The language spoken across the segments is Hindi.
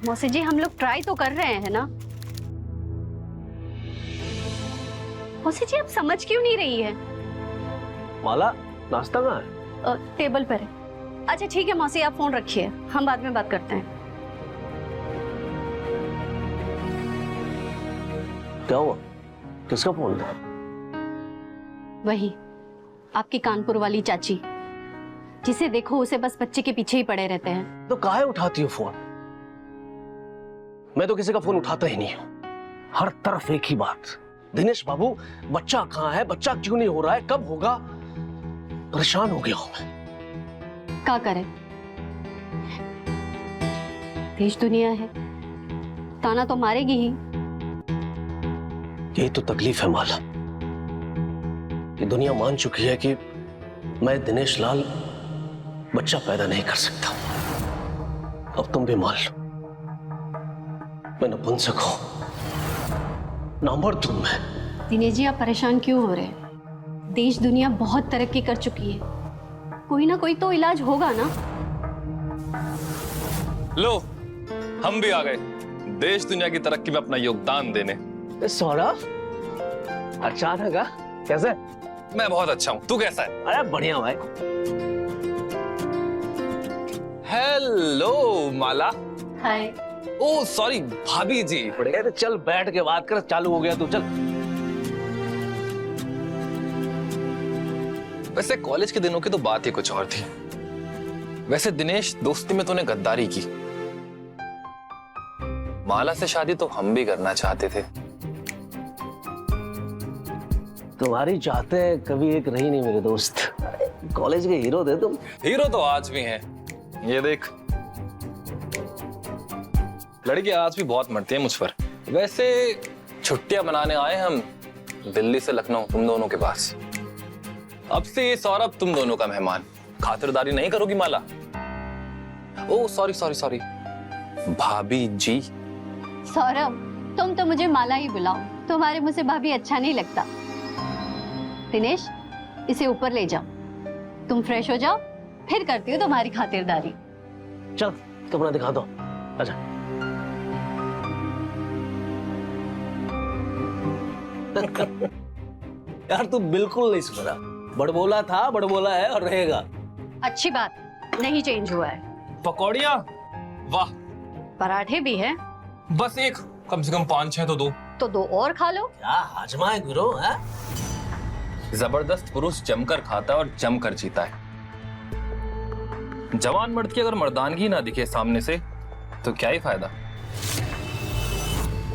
मौसी जी, हम लोग ट्राई तो कर रहे हैं ना। मौसी जी, आप समझ क्यों नहीं रही है? माला, नाश्ता कहाँ है? टेबल पर है। अच्छा ठीक है मौसी, आप फोन रखिए, हम बाद में बात करते हैं। क्या हुआ? किसका फोन था? वही आपकी कानपुर वाली चाची, जिसे देखो उसे बस बच्चे के पीछे ही पड़े रहते हैं। तो काहे उठाती हो फोन? मैं तो किसी का फोन उठाता ही नहीं हूं। हर तरफ एक ही बात, दिनेश बाबू बच्चा कहाँ है, बच्चा क्यों नहीं हो रहा है, कब होगा? परेशान हो गया हूं मैं। क्या करे, देश दुनिया है, ताना तो मारेगी ही। यही तो तकलीफ है माला, ये दुनिया मान चुकी है कि मैं दिनेश लाल बच्चा पैदा नहीं कर सकता। अब तुम भी मान लो, मैं नपुंसक हूं, नामर्द हूं मैं। दिनेश जी, आप परेशान क्यों हो रहे हैं? देश दुनिया बहुत तरक्की कर चुकी है, कोई ना कोई तो इलाज होगा ना। लो, हम भी आ गए देश दुनिया की तरक्की में अपना योगदान देने। सौरभ, अचानक आ? कैसे? मैं बहुत अच्छा हूँ, तू कैसा है? अरे बढ़िया भाई। हेलो माला। हाय। ओ सॉरी भाभी जी। बढ़िया, तो चल बैठ के बात कर। चालू हो गया तू, चल। वैसे कॉलेज के दिनों की तो बात ही कुछ और थी। वैसे दिनेश, दोस्ती में तूने गद्दारी की। माला से शादी तो हम भी करना चाहते थे। तुम्हारी चाहते कभी एक रही नहीं मेरे दोस्त। कॉलेज के हीरो थे तुम। हीरो तो आज भी हैं। ये देख, लड़की आज भी बहुत मरती है मुझ पर। वैसे छुट्टियां मनाने आए हम दिल्ली से लखनऊ तुम दोनों के पास। अब से ये सौरभ तुम दोनों का मेहमान। खातिरदारी नहीं करोगी माला? ओ सॉरी सॉरी सॉरी भाभी जी। सौरभ, तुम तो मुझे माला ही बुलाओ, तुम्हारे मुझसे भाभी अच्छा नहीं लगता। दिनेश, इसे ऊपर ले जाओ, तुम फ्रेश हो जाओ, फिर करती हूँ तुम्हारी खातिरदारी। चल कपड़ा दिखा दो। अच्छा। यार तू बिल्कुल नहीं सुधरा। बड़बोला था, बड़बोला है और रहेगा। अच्छी बात, नहीं चेंज हुआ है। पकौड़ियाँ, वाह। पराठे भी है। बस एक, कम से कम 5-6 तो दो। तो दो और खा लो। क्या हाजमा है गुरु है? जबरदस्त पुरुष जमकर खाता है और जमकर जीता है। जवान मर्द की अगर मर्दानगी ना दिखे सामने से तो क्या ही फायदा।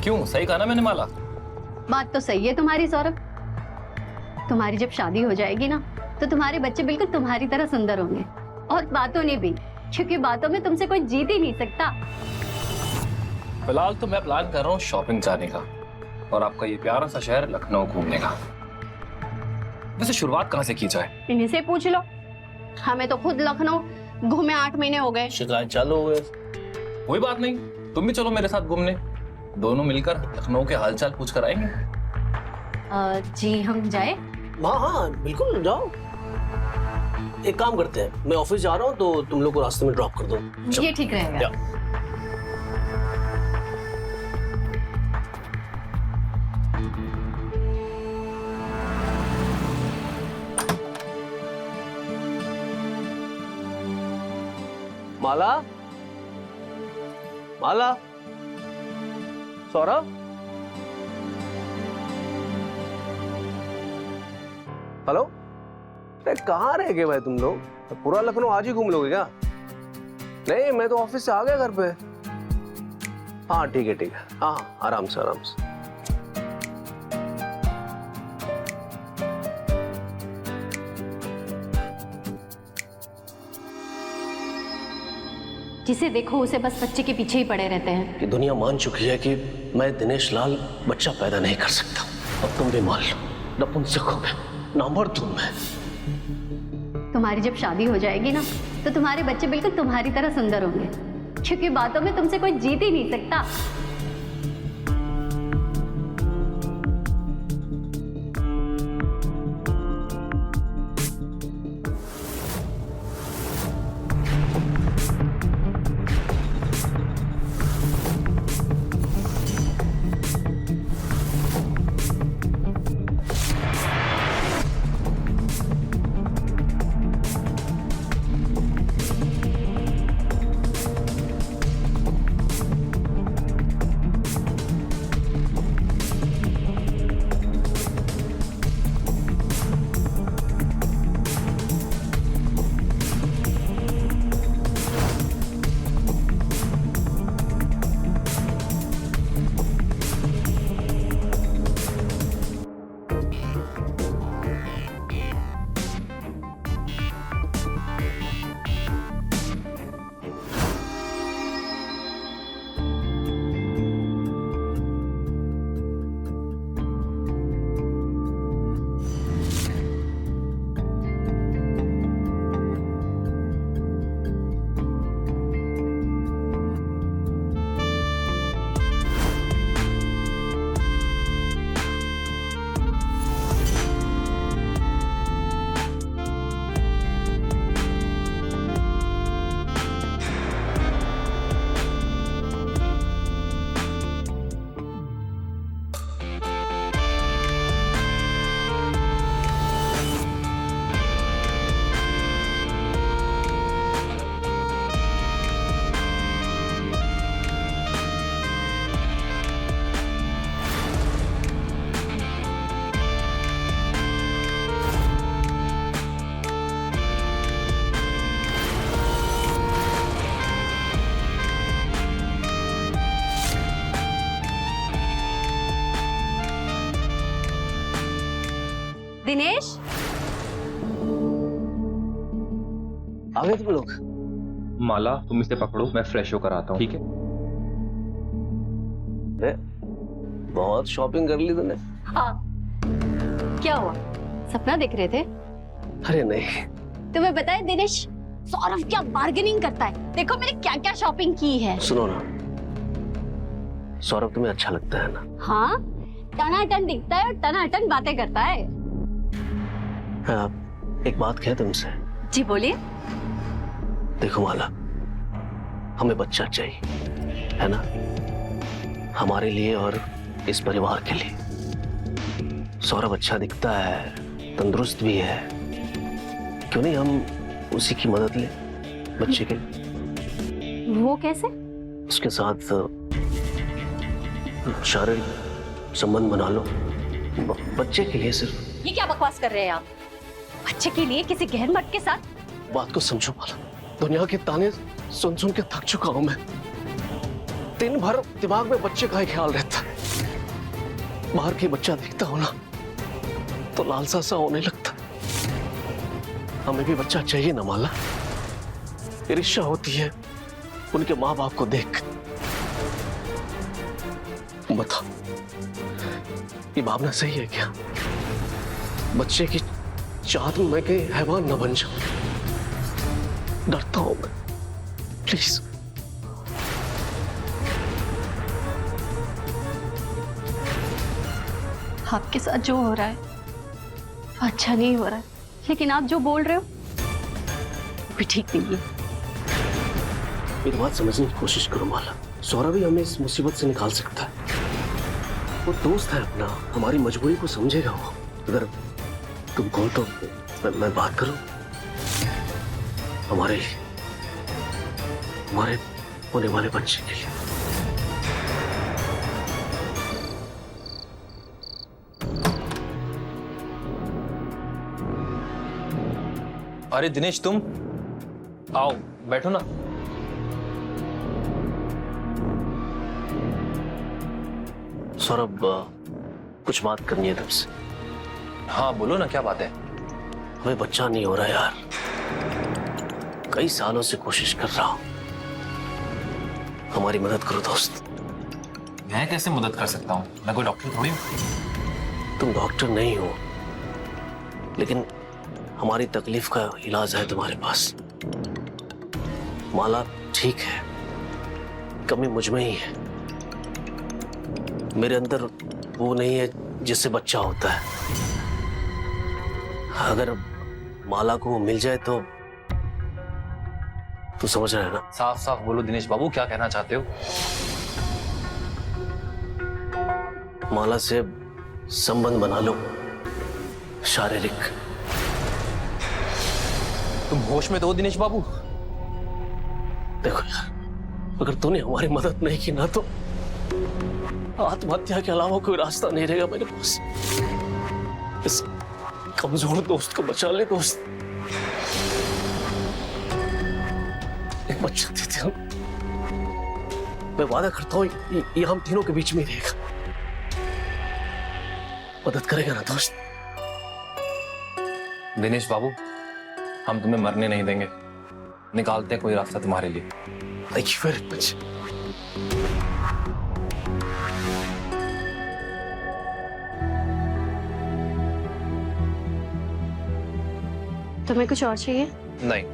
क्यों, सही कहा ना मैंने माला? बात तो सही है तुम्हारी सौरभ। तुम्हारी जब शादी हो जाएगी ना, तो तुम्हारे बच्चे बिल्कुल तुम्हारी तरह सुंदर होंगे, और बातों ने भी, क्योंकि बातों में तुमसे कोई जीत ही नहीं सकता। फिलहाल तो मैं प्लान कर रहा हूँ शॉपिंग जाने का, और आपका ये प्यारा सा शहर लखनऊ घूमने का। वैसे शुरुआत कहाँ से की जाए? इन्हीं से पूछ लो, हमें तो खुद लखनऊ घूमे 8 महीने हो गए। शिकायत चालू हो गए। कोई बात नहीं, तुम भी चलो मेरे साथ घूमने, दोनों मिलकर लखनऊ के हालचाल पूछ कर आएंगे। जी हम जाए? हाँ हाँ बिल्कुल, जाओ। एक काम करते हैं, मैं ऑफिस जा रहा हूँ तो तुम लोग को रास्ते में ड्रॉप कर दो। ये ठीक रहेगा। माला, माला, सौरभ, हेलो। अरे कहाँ रह गए भाई तुम लोग? पूरा लखनऊ आज ही घूम लोगे क्या? नहीं, मैं तो ऑफिस से आ गया घर पे। हाँ ठीक है ठीक है, हाँ आराम से आराम से। जिसे देखो उसे बस बच्चे के पीछे ही पड़े रहते हैं। ये दुनिया मान चुकी है कि मैं दिनेश लाल बच्चा पैदा नहीं कर सकता। अब तुम भी मान लो, नपुंसक हूं मैं, नामर्द हूं मैं। तुम्हारी जब शादी हो जाएगी ना, तो तुम्हारे बच्चे बिल्कुल तुम्हारी तरह सुंदर होंगे, क्योंकि बातों में तुमसे कोई जीत ही नहीं सकता। दिनेश, आ गए तुम लोग? माला तुम इसे पकड़ो, मैं फ्रेश होकर आता हूँ, ठीक है? अरे बहुत शॉपिंग कर ली तूने। हाँ, क्या हुआ? सपना देख रहे थे? अरे नहीं। तुम्हें पता है दिनेश, सौरभ क्या बार्गेनिंग करता है। देखो मैंने क्या क्या शॉपिंग की है। सुनो ना, सौरभ तुम्हें अच्छा लगता है ना? हाँ, टनाटन दिखता है और टनाटन बातें करता है। हाँ, एक बात कहे तुमसे। जी बोलिए। देखो माला, हमें बच्चा चाहिए, है ना? हमारे लिए और इस परिवार के लिए। सौरभ अच्छा दिखता है, तंदुरुस्त भी है, क्यों नहीं हम उसी की मदद ले बच्चे के? वो कैसे? उसके साथ शारीरिक संबंध बना लो, बच्चे के लिए सिर्फ। ये क्या बकवास कर रहे हैं आप? बच्चे के लिए किसी गहर मर्द के साथ? बात को समझो माला, दुनिया के ताने सुन सुन के थक चुका हूं मैं। दिन भर दिमाग में बच्चे का ही ख्याल रहता है। बाहर के बच्चा देखता हो ना तो लालसा सा होने लगता। हमें भी बच्चा चाहिए ना माला। ईर्ष्या होती है उनके माँ बाप को देख। बता, ये भावना सही है क्या? बच्चे की चाहत में मैं कहीं हैवान न बन जाऊं। डरता हूं मैं, प्लीज। आपके साथ जो हो रहा है अच्छा नहीं हो रहा है, लेकिन आप जो बोल रहे हो वो भी ठीक नहीं है। मेरी बात समझने की कोशिश करो माला। सौरभ ही हमें इस मुसीबत से निकाल सकता है। वो दोस्त है अपना, हमारी मजबूरी को समझेगा वो। अगर तुम कहो तो मैं बात करूं हमारे होने वाले बच्चे के लिए। अरे दिनेश, तुम आओ, बैठो ना। सौरभ, कुछ बात करनी है तुमसे। हाँ बोलो ना, क्या बात है? हमें बच्चा नहीं हो रहा यार। कई सालों से कोशिश कर रहा हूं। हमारी मदद करो दोस्त। मैं कैसे मदद कर सकता हूँ? मैं कोई डॉक्टर थोड़ी हूँ। तुम डॉक्टर नहीं हो, लेकिन हमारी तकलीफ का इलाज है तुम्हारे पास। माला ठीक है, कमी मुझ में ही है। मेरे अंदर वो नहीं है जिससे बच्चा होता है। अगर माला को वो मिल जाए तो समझ रहे हैं ना? साफ साफ बोलो दिनेश बाबू, क्या कहना चाहते हो? माला से संबंध बना लो, शारीरिक। तुम होश में तो हो दिनेश बाबू? देखो यार, अगर तूने हमारी मदद नहीं की ना तो आत्महत्या के अलावा कोई रास्ता नहीं रहेगा मेरे पास। इस कमजोर दोस्त को बचा ले दोस्त। एक बच्चा देते हम। मैं वादा करता हूँ ये हम तीनों के बीच में रहेगा। मदद करेगा ना दोस्त? दिनेश बाबू, हम तुम्हें मरने नहीं देंगे। निकालते हैं कोई रास्ता तुम्हारे लिए। Thank you very much. तुम्हें कुछ और चाहिए? नहीं।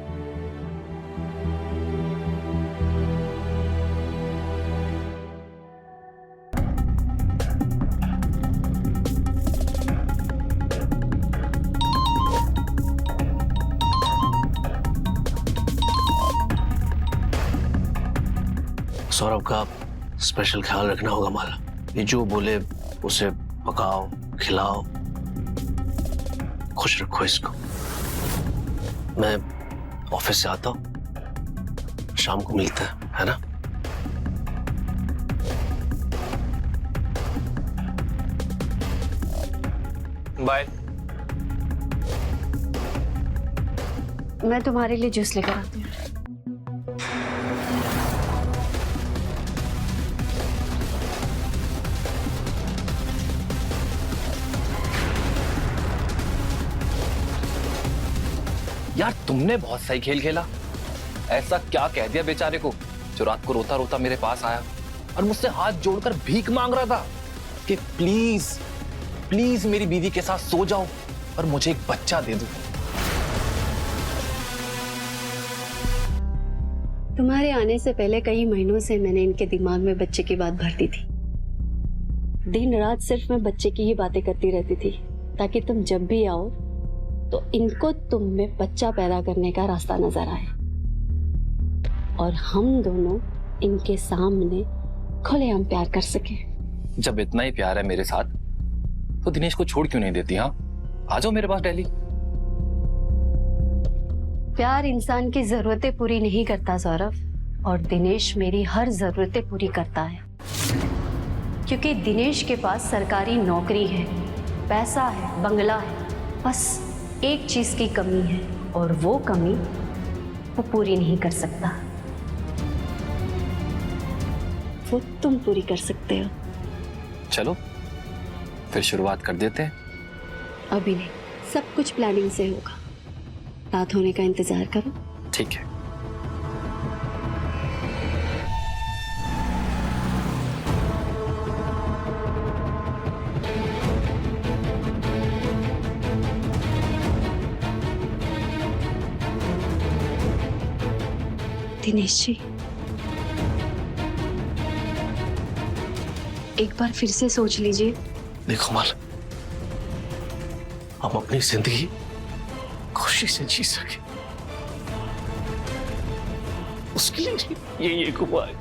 सौरभ का स्पेशल ख्याल रखना होगा माला। ये जो बोले उसे पकाओ, खिलाओ, खुश रखो इसको। मैं ऑफिस से आता हूँ, शाम को मिलते हैं, है ना? बाय। मैं तुम्हारे लिए जूस लेकर आती हूँ। यार तुमने बहुत सही खेल खेला। ऐसा क्या कह दिया बेचारे को जो रात को रोता रोता मेरे पास आया और मुझसे हाथ जोड़कर भीख मांग रहा था कि प्लीज प्लीज मेरी बीवी के साथ सो जाओ और मुझे एक बच्चा दे दो। तुम्हारे आने से पहले कई महीनों से मैंने इनके दिमाग में बच्चे की बात भरती थी। दिन रात सिर्फ मैं बच्चे की ही बातें करती रहती थी ताकि तुम जब भी आओ तो इनको तुम में बच्चा पैदा करने का रास्ता नजर आए और हम दोनों इनके सामने खुलेआम प्यार कर सके। जब इतना ही प्यार है मेरे साथ तो दिनेश को छोड़ क्यों नहीं देती? हाँ, आ जाओ मेरे पास दिल्ली। प्यार इंसान की जरूरतें पूरी नहीं करता सौरभ, और दिनेश मेरी हर जरूरतें पूरी करता है क्योंकि दिनेश के पास सरकारी नौकरी है, पैसा है, बंगला है। बस एक चीज की कमी है और वो कमी वो पूरी नहीं कर सकता। वो तुम पूरी कर सकते हो। चलो फिर शुरुआत कर देते हैं। अभी नहीं, सब कुछ प्लानिंग से होगा। रात होने का इंतजार करो। ठीक है। दिनेश जी, एक बार फिर से सोच लीजिए। देखो माल, हम अपनी जिंदगी खुशी से जी सके उसके लिए ये एक उपाय।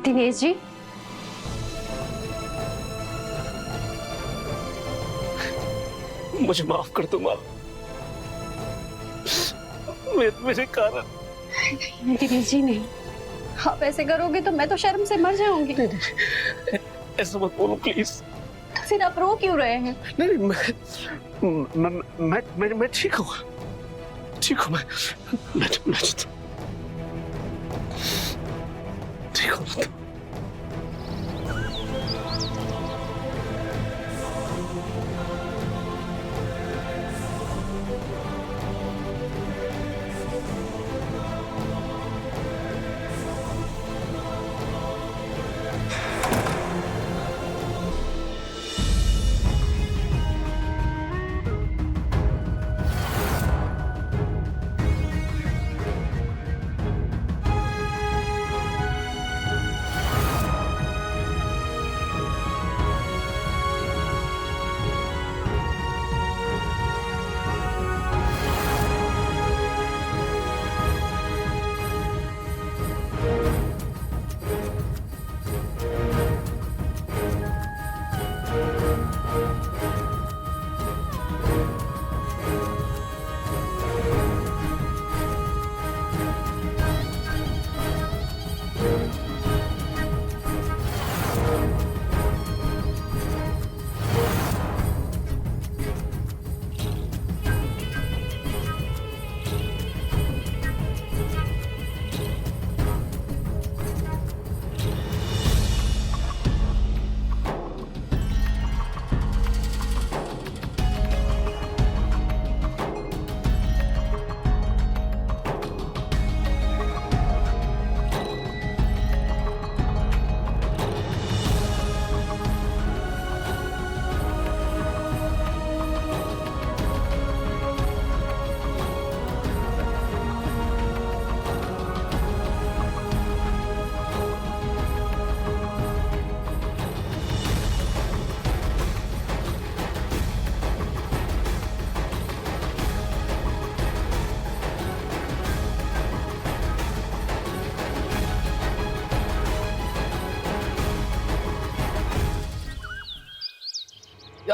दिनेश जी, मुझे माफ कर दो माल, मेरे कारण। दिनेश जी नहीं, आप ऐसे करोगे तो मैं तो शर्म से मर जाऊंगी। ऐसा मत बोलो प्लीज। तो फिर आप रो क्यों रहे हैं? नहीं, मैं ठीक हूँ, ठीक हूँ। मैं ठीक हूँ।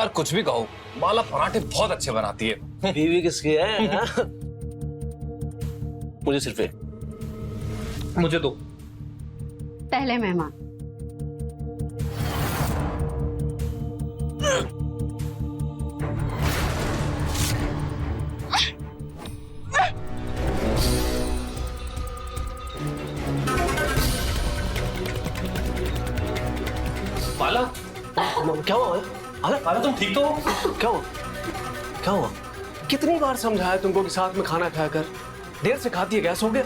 यार कुछ भी कहो, माला पराठे बहुत अच्छे बनाती है। बीवी किसकी है? हाँ? मुझे सिर्फ एक। मुझे दो। पहले मेहमान। माला, क्या हुआ? माला तुम ठीक तो हो? क्या हुआ? क्या हुआ? कितनी बार समझाया तुमको कि साथ में खाना खाया कर, देर से खाती है, गैस हो गया।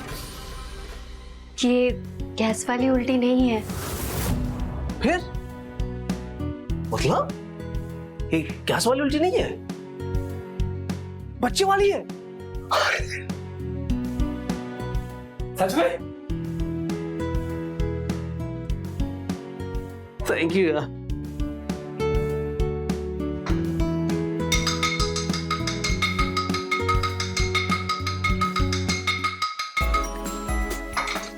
ये गैस वाली उल्टी नहीं है। फिर मतलब ये गैस वाली उल्टी नहीं है, बच्चे वाली है। सच में? थैंक यू यार।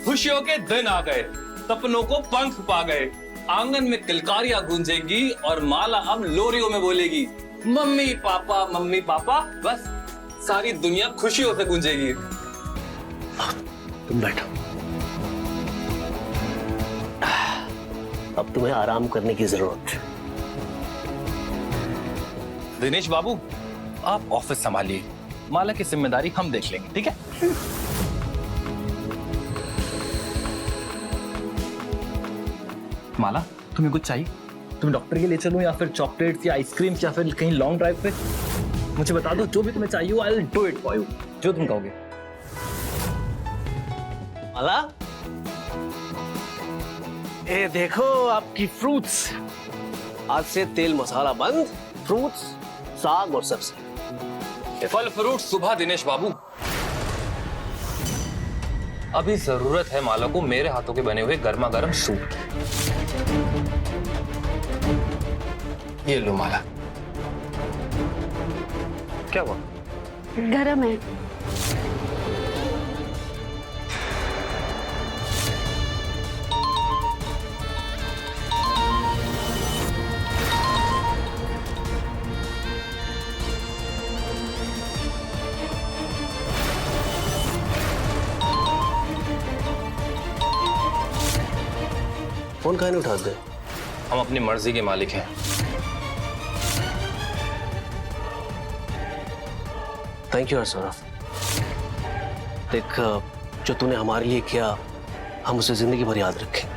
खुशियों के दिन आ गए, सपनों को पंख पा गए, आंगन में किलकारियां गूंजेंगी और माला अब लोरियों में बोलेगी मम्मी पापा, बस सारी दुनिया खुशियों से गूंजेगी। तुम बैठो, अब तुम्हें आराम करने की जरूरत है। दिनेश बाबू, आप ऑफिस संभालिए, माला की जिम्मेदारी हम देख लेंगे, ठीक है? माला, तुम्हें कुछ चाहिए? तुम डॉक्टर के लिए चलूं या फिर चॉकलेट्स या आइसक्रीम या फिर कहीं लॉन्ग ड्राइव पे? मुझे बता दो, जो भी तुम्हें चाहिए हो, I will do it for you, जो तुम कहोगे। माला, ये देखो आपकी फ्रूट्स। आज से तेल मसाला बंद, फ्रूट्स, साग और सब्जी। फल फ्रूट सुबह दिनेश बाबू। अभी जरूरत है माला को मेरे हाथों के बने हुए गर्मा गर्म सूप। ये लो माला। क्या हुआ? गरम है। फोन काहे नहीं उठाते? हम अपनी मर्जी के मालिक हैं। Thank you Saurabh. देख, जो तूने हमारे लिए किया हम उसे जिंदगी भर याद रखें।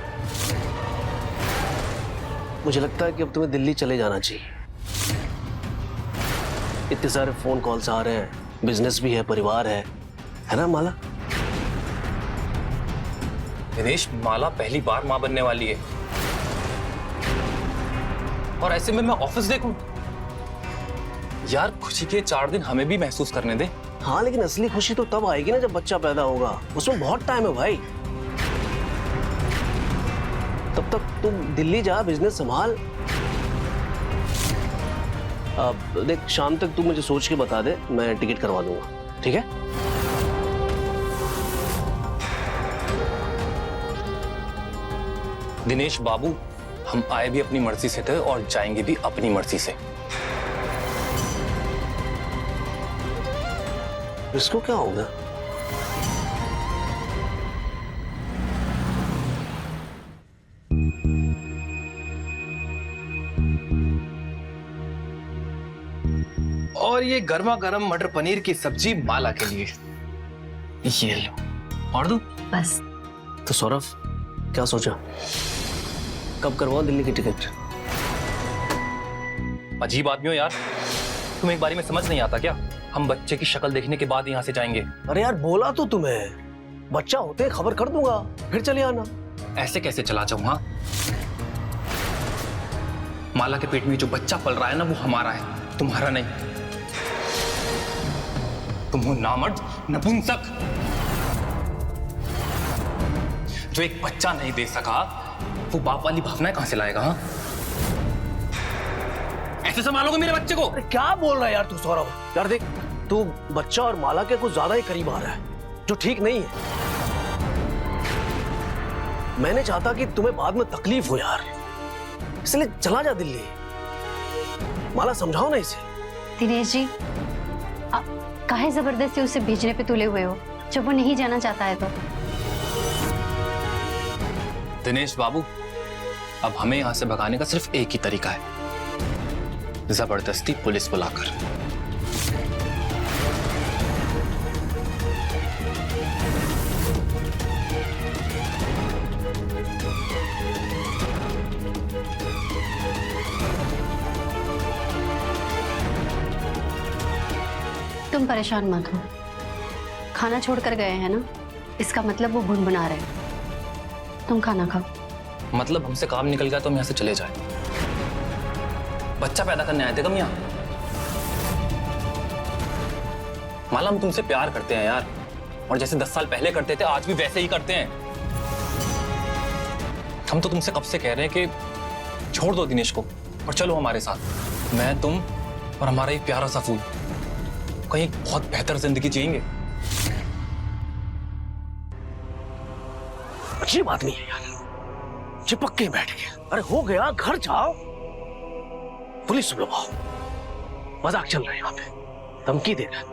मुझे लगता है कि अब तुम्हें दिल्ली चले जाना चाहिए। इतने सारे फोन कॉल्स आ रहे हैं, बिजनेस भी है, परिवार है ना माला? दिनेश, माला पहली बार मां बनने वाली है और ऐसे में मैं ऑफिस देखूं? यार खुशी के 4 दिन हमें भी महसूस करने दे। हाँ, लेकिन असली खुशी तो तब आएगी ना जब बच्चा पैदा होगा। उसमें बहुत टाइम है भाई। तब तक तुम दिल्ली जा, बिजनेस संभाल। अब देख, शाम तक तू मुझे सोच के बता दे, मैं टिकट करवा दूंगा, ठीक है? दिनेश बाबू, हम आए भी अपनी मर्जी से थे और जाएंगे भी अपनी मर्जी से। इसको क्या होगा? और ये गर्मा गर्म मटर पनीर की सब्जी माला के लिए। ये लो। और दूं? बस। तो सौरभ, क्या सोचा? कब करवाओ दिल्ली की टिकट? अजीब आदमी हो यार, तुम एक बारी में समझ नहीं आता क्या? हम बच्चे की शक्ल देखने के बाद यहाँ से जाएंगे। अरे यार, बोला तो तुम्हें, बच्चा होते खबर कर दूंगा, फिर चले आना। ऐसे कैसे चला जाऊं? हाँ, माला के पेट में जो बच्चा पल रहा है ना, वो हमारा है, तुम्हारा नहीं। तुम हो नामर्द, नपुंसक, जो एक बच्चा नहीं दे सका, वो बाप वाली भावनाएं कहां से लाएगा? हाँ, ऐसे संभालोगे मेरे बच्चे को? अरे क्या बोल रहा है यार तू सौरभ? यार देख, तू बच्चा और माला के कुछ ज्यादा ही करीब आ रहा है, जो ठीक नहीं है। मैंने चाहता कि तुम्हें बाद में तकलीफ हो यार, इसलिए चला जा दिल्ली। माला समझाओ ना इसे। दिनेश जी, आप काहे जबरदस्ती उसे भेजने पे तुले हुए हो जब वो नहीं जाना चाहता है तो? दिनेश बाबू, अब हमें यहां से भगाने का सिर्फ एक ही तरीका है, जबरदस्ती पुलिस बुलाकर। तुम परेशान मत हो, खाना छोड़कर गए हैं ना, इसका मतलब वो भुनभुना रहे हैं। तुम खाना खाओ। मतलब हमसे काम निकल गया तो हम यहाँ से चले जाए? बच्चा पैदा करने आए थे हम यहाँ। माला, हम तुमसे प्यार करते हैं यार, और जैसे 10 साल पहले करते थे आज भी वैसे ही करते हैं। हम तो तुमसे कब से कह रहे हैं कि छोड़ दो दिनेश को और चलो हमारे साथ, मैं, तुम और हमारा एक प्यारा सा फूल कहीं बहुत बेहतर जिंदगी जिएंगे। अजीब आदमी है यार, चिपक के बैठ गया। अरे हो गया, घर जाओ। पुलिस बुलाओ, मजाक चल रहा है यहाँ पे, धमकी दे रहा है।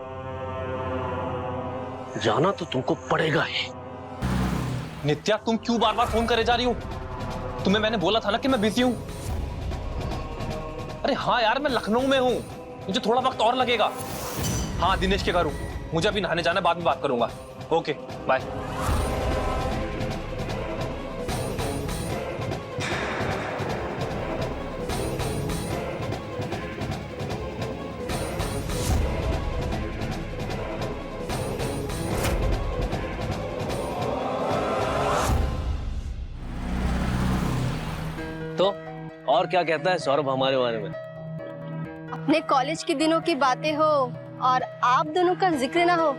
जाना तो तुमको पड़ेगा ही। नित्या, तुम क्यों बार बार फोन करे जा रही हो? तुम्हें मैंने बोला था ना कि मैं बिजी हूं। अरे हाँ यार, मैं लखनऊ में हूं, मुझे थोड़ा वक्त और लगेगा। हाँ, दिनेश के घर हूं, मुझे अभी नहाने जाना, बाद में बात करूंगा। Okay bye. तो और क्या कहता है सौरभ हमारे बारे में? अपने कॉलेज के दिनों की बातें हो और आप दोनों का जिक्र ना हो,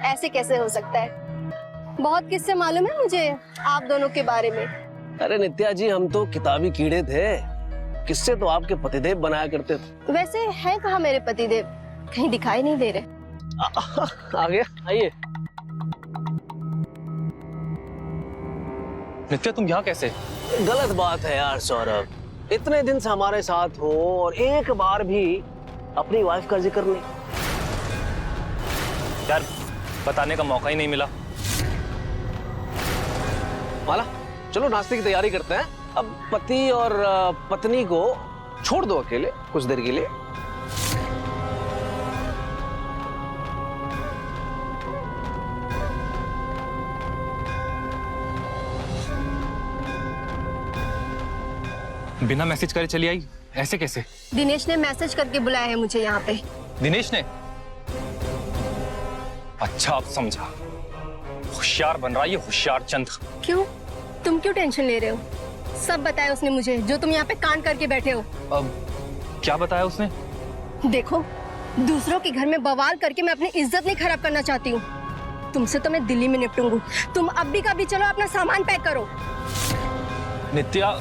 ऐसे कैसे हो सकता है? बहुत किस्से मालूम है मुझे आप दोनों के बारे में। अरे नित्या जी, हम तो किताबी कीड़े थे, किससे तो आपके पतिदेव बनाया करते थे। वैसे है कहाँ मेरे पतिदेव? कहीं दिखाई नहीं दे रहे। आ गया, आइए। नित्या, तुम यहाँ कैसे? गलत बात है यार सौरभ, इतने दिन से हमारे साथ हो और एक बार भी अपनी वाइफ का जिक्र नहीं। यार, बताने का मौका ही नहीं मिला। माला, चलो नाश्ते की तैयारी करते हैं। अब पति और पत्नी को छोड़ दो अकेले कुछ देर के लिए। बिना मैसेज करे चली आई, ऐसे कैसे? दिनेश ने मैसेज करके बुलाया है मुझे यहाँ पे। दिनेश ने? अच्छा, अब समझा। होशियार बन रहा है ये होशियार चंद। क्यों? तुम क्यों टेंशन ले रहे हो? सब बताया उसने मुझे, जो तुम यहाँ पे कांड करके बैठे हो। अब क्या बताया उसने? देखो, दूसरों के घर में बवाल करके मैं अपनी इज्जत नहीं खराब करना चाहती हूँ। तुमसे तो मैं दिल्ली में निपटूंगी। तुम अब भी कभी चलो, अपना सामान पैक करो। नित्या,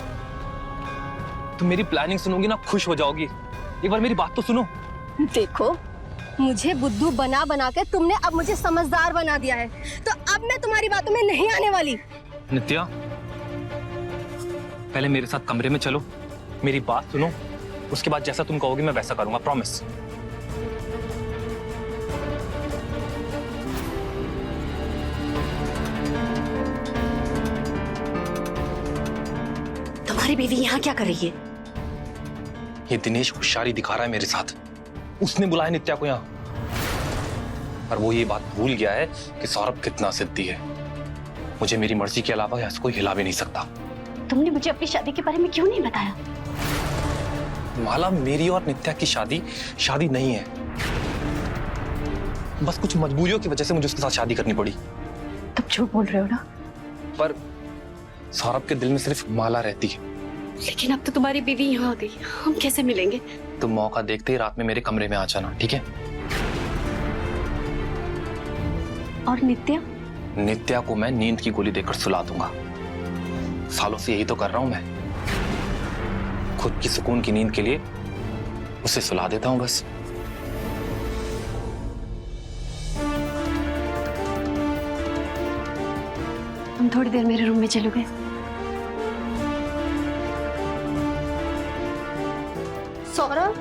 तुम मेरी प्लानिंग सुनोगी ना, खुश हो जाओगी। एक बार मेरी बात तो सुनो। देखो, मुझे बुद्धू बना बना के तुमने अब मुझे समझदार बना दिया है, तो अब मैं तुम्हारी बातों में नहीं आने वाली। नित्या, पहले मेरे साथ कमरे में चलो, मेरी बात सुनो, उसके बाद जैसा तुम कहोगी मैं वैसा करूंगा, प्रॉमिस। तुम्हारी बीवी यहाँ क्या कर रही है? ये दिनेश होशियारी दिखा रहा है मेरे साथ। उसने बुलाया नित्या को यहाँ, पर वो ये बात भूल गया है कि सौरभ कितना जिद्दी है। मुझे मेरी मर्जी के अलावा यहाँ से कोई हिला भी नहीं सकता। तुमने मुझे अपनी शादी के बारे में क्यों नहीं बताया? माला, मेरी और नित्या की शादी नहीं है। बस कुछ मजबूरियों की वजह से मुझे उसके साथ शादी करनी पड़ी। तुम झूठ बोल रहे हो ना? पर सौरभ के दिल में सिर्फ माला रहती है। लेकिन अब तो तुम्हारी बीवी यहाँ आ गई, हम कैसे मिलेंगे? तुम मौका देखते ही रात में मेरे कमरे में आ जाना, ठीक है? और नित्या? नित्या को मैं नींद की गोली देकर सुला दूंगा। सालों से यही तो कर रहा हूं मैं। खुद की सुकून की नींद के लिए उसे सुला देता हूं बस। तुम थोड़ी देर मेरे रूम में चलोगे? सौरभ,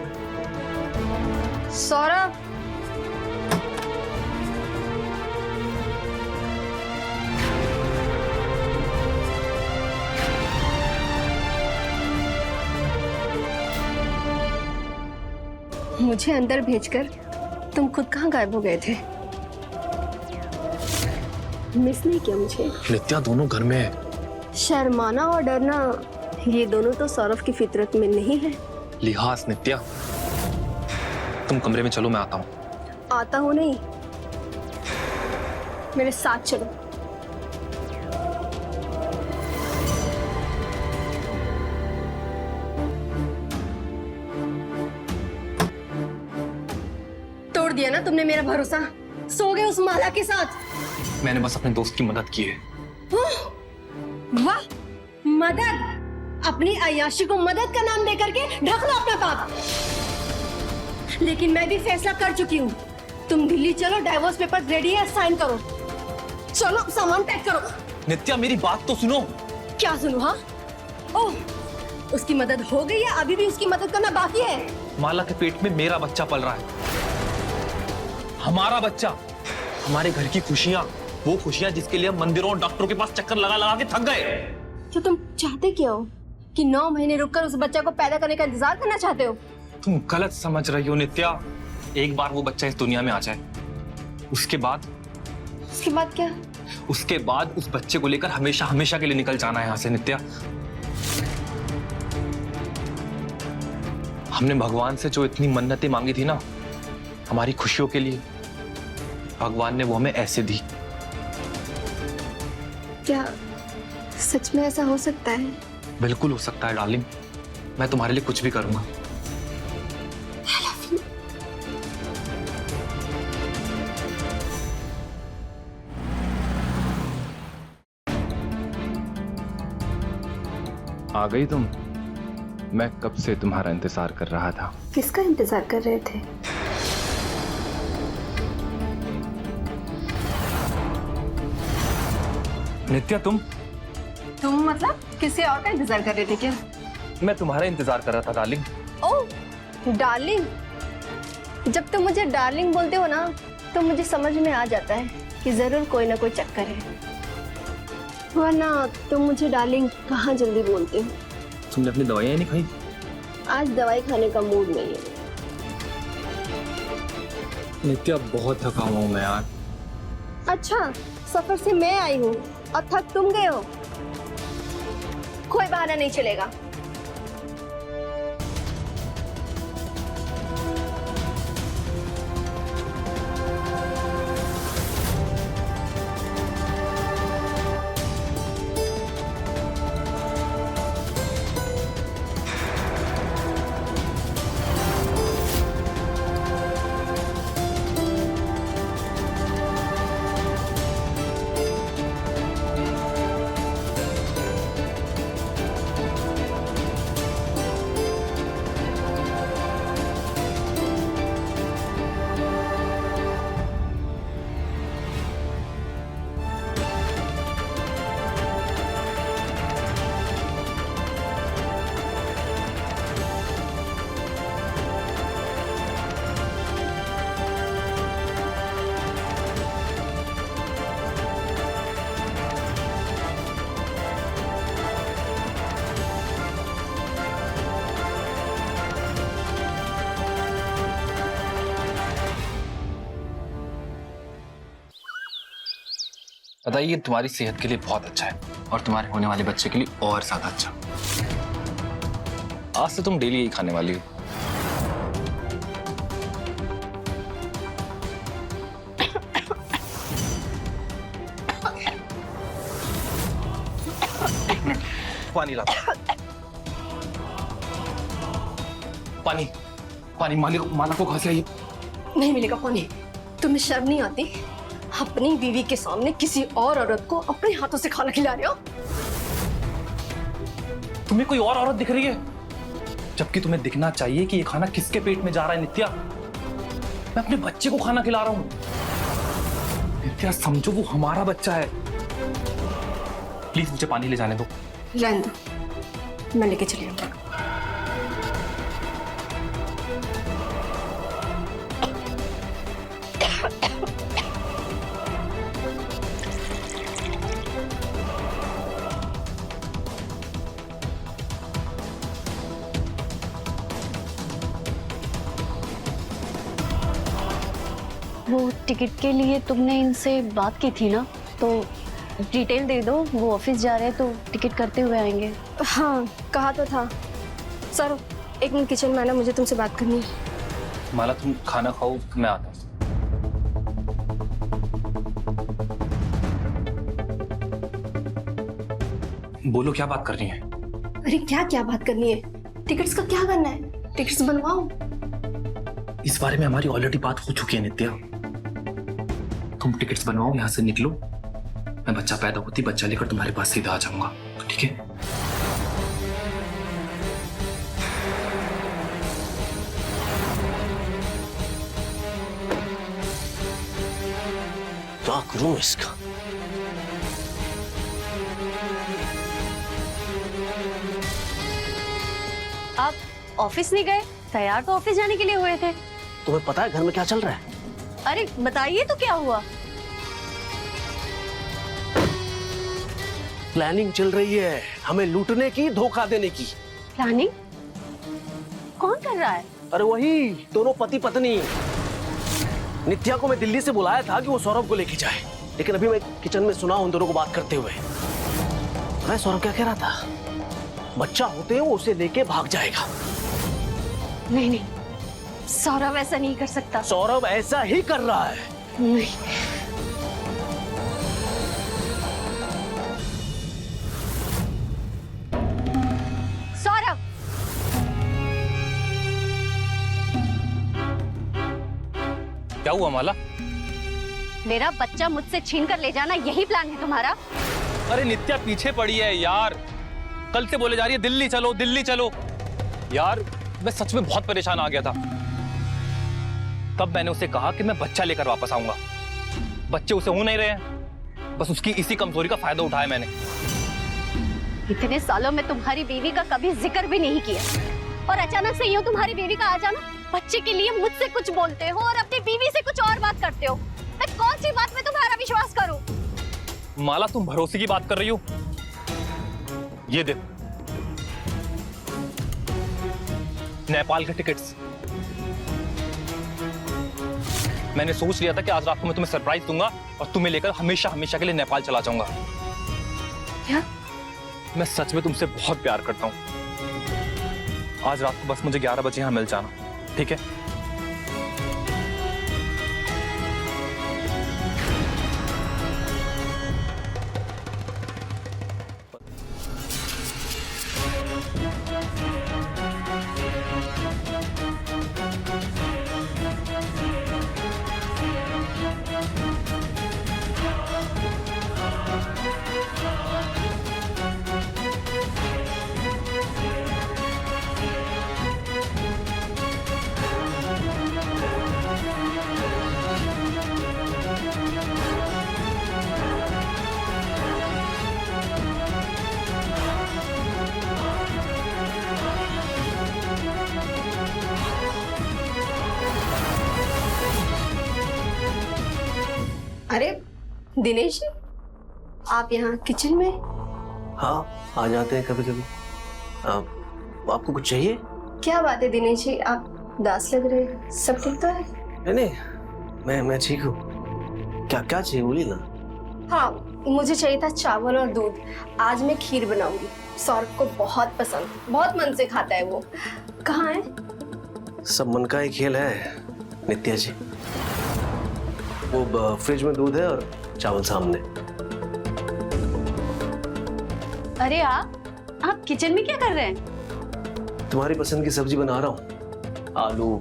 मुझे अंदर भेजकर तुम खुद कहाँ गायब हो गए थे? मिस नहीं किया मुझे? नित्या दोनों घर में है। शर्माना और डरना ये दोनों तो सौरभ की फितरत में नहीं है। लिहाज नित्या, तुम कमरे में चलो, मैं आता हूँ। आता हूँ नहीं, मेरे साथ चलो। तोड़ दिया ना तुमने मेरा भरोसा, सो गए उस माला के साथ। मैंने बस अपने दोस्त की मदद की है। वाह, मदद! अपनी अय्याशी को मदद का नाम देकर के ढक लो अपना पाप। लेकिन मैं भी फैसला कर चुकी हूँ, तुम दिल्ली चलो, डाइवोर्स पेपर रेडी है, साइन करो। चलो सामान पैक करो। नित्या मेरी बात तो सुनो। क्या सुनो? हाँ, ओह, उसकी मदद हो गई है, अभी भी उसकी मदद करना बाकी है। माला के पेट में मेरा बच्चा पल रहा है, हमारा बच्चा, हमारे घर की खुशियां, वो खुशियां जिसके लिए हम मंदिरों और डॉक्टरों के पास चक्कर लगा लगा के थक गए। तो तुम चाहते क्या हो? कि 9 महीने रुककर उस बच्चा को पैदा करने का इंतजार करना चाहते हो? तुम गलत समझ रही हो नित्या। एक बार वो बच्चा इस दुनिया में आ जाए, उसके बाद क्या? उसके बाद उस बच्चे को लेकर हमेशा हमेशा के लिए निकल जाना है यहाँ से नित्या। हमने भगवान से जो इतनी मन्नतें मांगी थी ना हमारी खुशियों के लिए, भगवान ने वो हमें ऐसे दी। क्या सच में ऐसा हो सकता है? बिल्कुल हो सकता है डार्लिंग, मैं तुम्हारे लिए कुछ भी करूंगा। आ गई तुम? मैं कब से तुम्हारा इंतजार कर रहा था। किसका इंतजार कर रहे थे? नित्या तुम मतलब किसी और का इंतजार कर रहे थे क्या? मैं तुम्हारा इंतजार कर रहा था डार्लिंग। ओह डार्लिंग, जब तुम मुझे डार्लिंग बोलते हो ना तो मुझे समझ में आ जाता है कि जरूर कोई ना कोई चक्कर है, वरना तुम मुझे डार्लिंग कहाँ जल्दी बोलते हो। तुमने अपनी दवाइयाँ नहीं खाई? आज दवाई खाने का मूड नहीं है। नित्या बहुत थका हुआ हूँ मैं यार। अच्छा, सफर से मैं आई हूँ और थक तुम गए हो? कोई बहाना नहीं चलेगा। पता है ये तुम्हारी सेहत के लिए बहुत अच्छा है और तुम्हारे होने वाले बच्चे के लिए और ज्यादा अच्छा। आज से तुम डेली यही खाने वाली हो। पानी ला। पानी पानी माला को कहाँ से आई? नहीं मिलेगा पानी। तुम्हें शर्म नहीं आती? अपनी बीवी के सामने किसी और औरत को अपने हाथों से खाना खिला रहे हो? तुम्हें कोई और औरत दिख रही है, जबकि तुम्हें दिखना चाहिए कि ये खाना किसके पेट में जा रहा है। नित्या, मैं अपने बच्चे को खाना खिला रहा हूं। नित्या समझो, वो हमारा बच्चा है। प्लीज मुझे पानी ले जाने दो। रहने दो, मैं लेके चली आऊंगा। वो टिकट के लिए तुमने इनसे बात की थी ना, तो डिटेल दे दो। वो ऑफिस जा रहे हैं तो टिकट करते हुए आएंगे। हाँ कहा तो था। सर एक मिनट किचन में आना, मुझे तुमसे बात करनी है। माला तुम खाना खाओ, मैं आता हूँ। बोलो क्या बात करनी है? अरे क्या क्या बात करनी है? टिकट्स का क्या करना है? टिकट्स बनवाओ। इस बारे में हमारी ऑलरेडी बात हो चुकी है नित्या। तुम टिकट्स बनवाओ, यहाँ से निकलो। मैं बच्चा पैदा होती बच्चा लेकर तुम्हारे पास सीधा आ जाऊंगा, ठीक है? क्या करूं इसका? आप ऑफिस नहीं गए? तैयार तो ऑफिस जाने के लिए हुए थे। तुम्हें पता है घर में क्या चल रहा है? अरे बताइए तो क्या हुआ? प्लानिंग चल रही है हमें लूटने की, धोखा देने की। प्लानिंग? कौन कर रहा है? अरे वही दोनों पति पत्नी। नित्या को मैं दिल्ली से बुलाया था कि वो सौरभ को लेके जाए, लेकिन अभी मैं किचन में सुना उन दोनों को बात करते हुए। मैं सौरभ क्या कह रहा था, बच्चा होते हैं वो उसे लेके भाग जाएगा। नहीं नहीं, सौरभ ऐसा नहीं कर सकता। सौरभ ऐसा ही कर रहा है। नहीं। सौरभ, क्या हुआ माला? मेरा बच्चा मुझसे छीन कर ले जाना, यही प्लान है तुम्हारा? अरे नित्या पीछे पड़ी है यार, कल से बोले जा रही है दिल्ली चलो दिल्ली चलो। यार मैं सच में बहुत परेशान आ गया था। तब मैंने उसे कहा कि मैं बच्चा लेकर वापस आऊंगा। बच्चे उसे हो नहीं रहे हैं, बस उसकी इसी कमजोरी का फायदा उठाया मैंने। इतने सालों में तुम्हारी बीवी का कभी जिक्र भी नहीं किया, और अचानक से यूं तुम्हारी बीवी का आ जाना। बच्चे के लिए मुझसे कुछ बोलते हो और अपनी बीवी से कुछ और बात करते हो। मैं कौन सी बात में तुम्हारा विश्वास करूं? माला तुम भरोसे की बात कर रही हो? ये देख, नेपाल के टिकट्स। मैंने सोच लिया था कि आज रात को मैं तुम्हें सरप्राइज दूंगा और तुम्हें लेकर हमेशा हमेशा के लिए नेपाल चला जाऊंगा। क्या? मैं सच में तुमसे बहुत प्यार करता हूं। आज रात को बस मुझे 11 बजे यहां मिल जाना, ठीक है? अरे दिनेश जी, आप यहाँ किचन में? हाँ आ जाते हैं कभी कभी। आपको कुछ चाहिए? क्या बात है दिनेश जी, आप उदास लग रहे हैं। सब ठीक तो है? नहीं नहीं, मैं ठीक हूँ। क्या क्या चाहिए बोलिए ना। हाँ मुझे चाहिए था चावल और दूध। आज मैं खीर बनाऊंगी, सौरभ को बहुत पसंद, बहुत मन से खाता है वो। कहाँ है? सब मन का ही खेल है नित्या जी। वो फ्रिज में दूध है और चावल सामने। अरे आप किचन में क्या कर रहे हैं? तुम्हारी पसंद की सब्जी बना रहा हूँ, आलू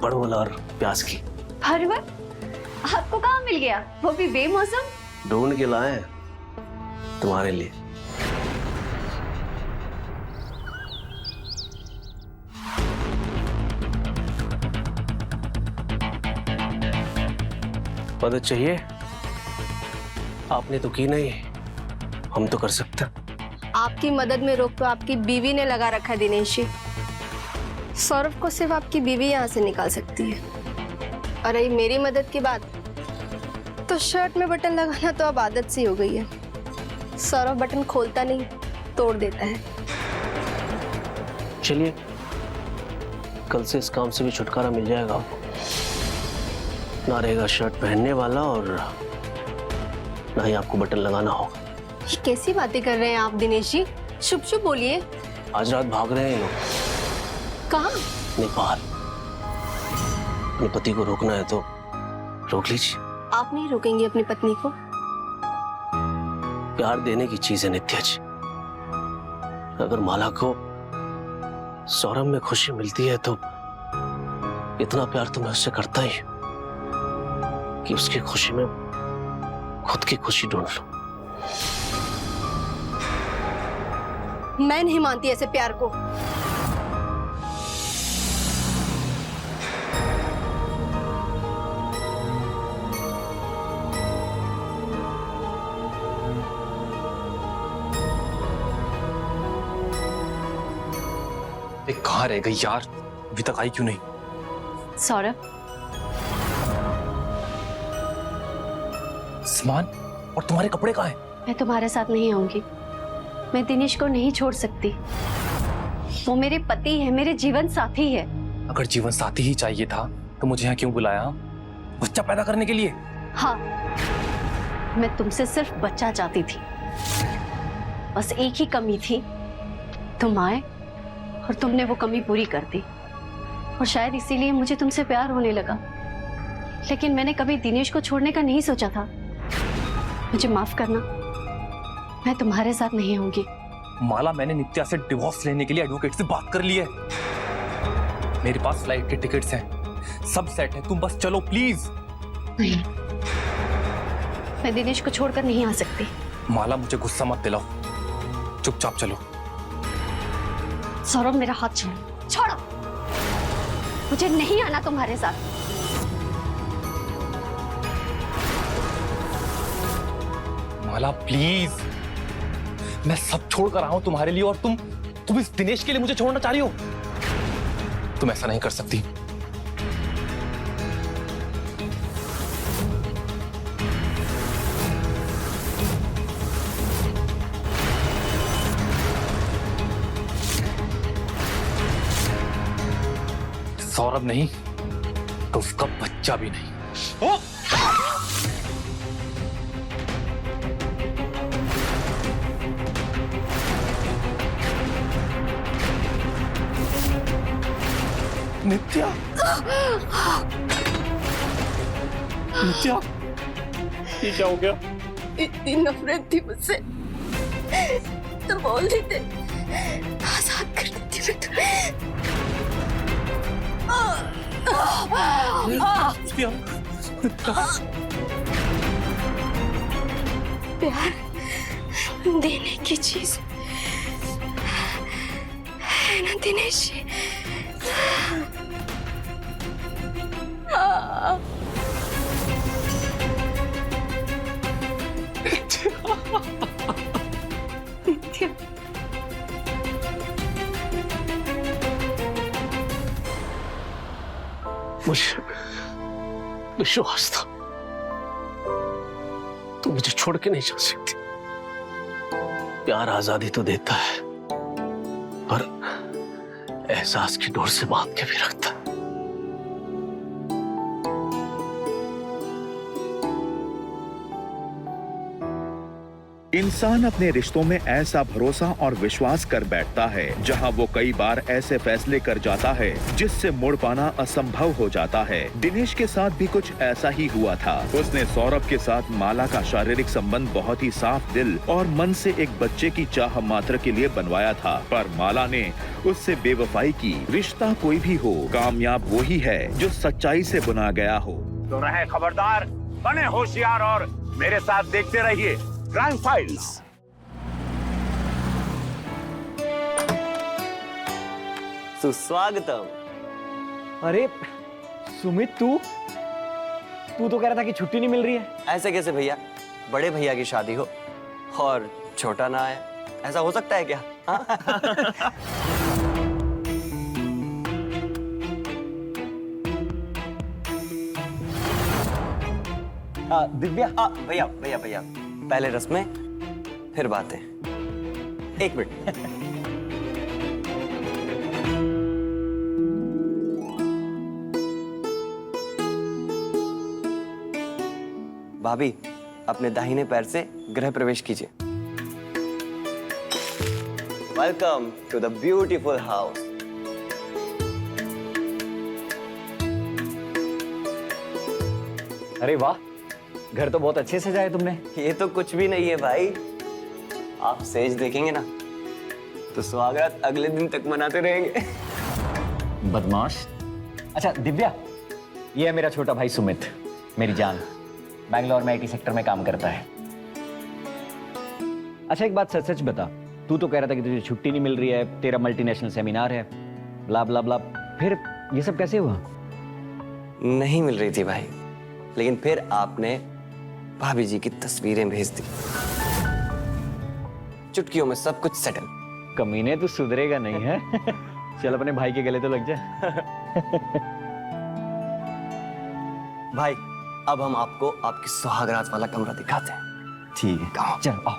परवल और प्याज की। परवल? आपको कहाँ मिल गया, वो भी बेमौसम? ढूंढ के लाए हैं तुम्हारे लिए। मदद चाहिए? आपने तो की नहीं, हम तो कर सकते। आपकी मदद में रोक तो आपकी बीवी ने लगा रखा है दिनेश जी। सौरभ को सिर्फ आपकी बीवी यहाँ से निकाल सकती है। और रही मेरी मदद की बात, तो शर्ट में बटन लगाना तो अब आदत सी हो गई है। सौरभ बटन खोलता नहीं, तोड़ देता है। चलिए, कल से इस काम से भी छुटकारा मिल जाएगा आपको। ना रहेगा शर्ट पहनने वाला और ना ही आपको बटन लगाना होगा। ये कैसी बातें कर रहे हैं आप दिनेश जी? शुभ शुभ बोलिए। आज रात भाग रहे हैं ये लोग कहाँ? नेपाल। अपने पति को रोकना है तो रोक लीजिए। आप नहीं रोकेंगे अपनी पत्नी को? प्यार देने की चीज है नित्या जी। अगर माला को सौरभ में खुशी मिलती है तो इतना प्यार तो मैं उससे करता ही कि उसकी खुशी में खुद की खुशी ढूंढ लूं। मैं नहीं मानती ऐसे प्यार को। कहाँ रह गई यार, अभी तक आई क्यों नहीं? सौरभ, सामान और तुम्हारे कपड़े कहाँ हैं? मैं तुम्हारे साथ नहीं आऊंगी। मैं दिनेश को नहीं छोड़ सकती। वो मेरे पति है, मेरे जीवन साथी है। अगर जीवन साथी ही चाहिए था तो मुझे यहाँ क्यों बुलाया? बच्चा पैदा करने के लिए? हाँ, मैं तुमसे सिर्फ बच्चा चाहती थी। बस एक ही कमी थी, तुम आए और तुमने वो कमी पूरी कर दी। और शायद इसीलिए मुझे तुमसे प्यार होने लगा। लेकिन मैंने कभी दिनेश को छोड़ने का नहीं सोचा था। मुझे माफ करना, मैं तुम्हारे साथ नहीं आऊंगी। माला, मैंने नित्या से डिवोर्स लेने के लिए एडवोकेट से बात कर ली है। मेरे पास फ्लाइट के टिकट्स हैं, सब सेट है। तुम बस चलो प्लीज। नहीं, मैं दिनेश को छोड़कर नहीं आ सकती। माला, मुझे गुस्सा मत दिलाओ, चुपचाप चलो। सौरभ, मेरा हाथ छोड़ो। छोड़ो, मुझे नहीं आना तुम्हारे साथ। माला प्लीज, मैं सब छोड़ कर आया हूं तुम्हारे लिए और तुम इस दिनेश के लिए मुझे छोड़ना चाह रही हो? तुम ऐसा नहीं कर सकती। सौरभ नहीं तो उसका बच्चा भी नहीं। नित्या, नित्या, ये क्या हो गया? इतनी नफरत थी मुझसे तो बोल देते, आजाद कर देती मैं तुम्हें। प्यार देने की चीज है ना दिनेश जी? मुझे विश्वास था तू मुझे छोड़ के नहीं जा सकती। प्यार आजादी तो देता है पर एहसास की डोर से बांध के भी रखता है। इंसान अपने रिश्तों में ऐसा भरोसा और विश्वास कर बैठता है जहां वो कई बार ऐसे फैसले कर जाता है जिससे मुड़ पाना असंभव हो जाता है। दिनेश के साथ भी कुछ ऐसा ही हुआ था। उसने सौरभ के साथ माला का शारीरिक संबंध बहुत ही साफ दिल और मन से एक बच्चे की चाह मात्र के लिए बनवाया था, पर माला ने उससे बेवफाई की। रिश्ता कोई भी हो, कामयाब वही है जो सच्चाई से बुना गया हो। तो रहे खबरदार, बने होशियार और मेरे साथ देखते रहिए क्राइम फाइल्स। सुस्वागतम। अरे सुमित, तू तो कह रहा था कि छुट्टी नहीं मिल रही है। ऐसे कैसे भैया, बड़े भैया की शादी हो और छोटा ना आए, ऐसा हो सकता है क्या? दिव्या, भैया भैया भैया, पहले रस्में फिर बातें। एक मिनट। भाभी, अपने दाहिने पैर से गृह प्रवेश कीजिए। Welcome to the beautiful house. अरे वाह, घर तो बहुत अच्छे से सजाए तुमने। ये तो कुछ भी नहीं है भाई, आप सेज देखेंगे ना तो सुहागरात अगले दिन तक मनाते रहेंगे। बदमाश। अच्छा दिव्या, ये है मेरा छोटा भाई सुमित, मेरी जान। बैंगलोर में IT सेक्टर में काम करता है। अच्छा एक बात सच सच बता, तू तो कह रहा था कि तुझे छुट्टी नहीं मिल रही है, तेरा मल्टीनेशनल सेमिनार है, ब्ला ब्ला ब्ला, फिर ये सब कैसे हुआ? नहीं मिल रही थी भाई, लेकिन फिर आपने भाभी जी की तस्वीरें भेज दी, चुटकियों में सब कुछ सेटल। कमीने तू सुधरेगा नहीं है। चल अपने भाई के गले तो लग जा। भाई अब हम आपको आपकी सुहागरात वाला कमरा दिखाते हैं। ठीक है, कहाँ? चल आओ।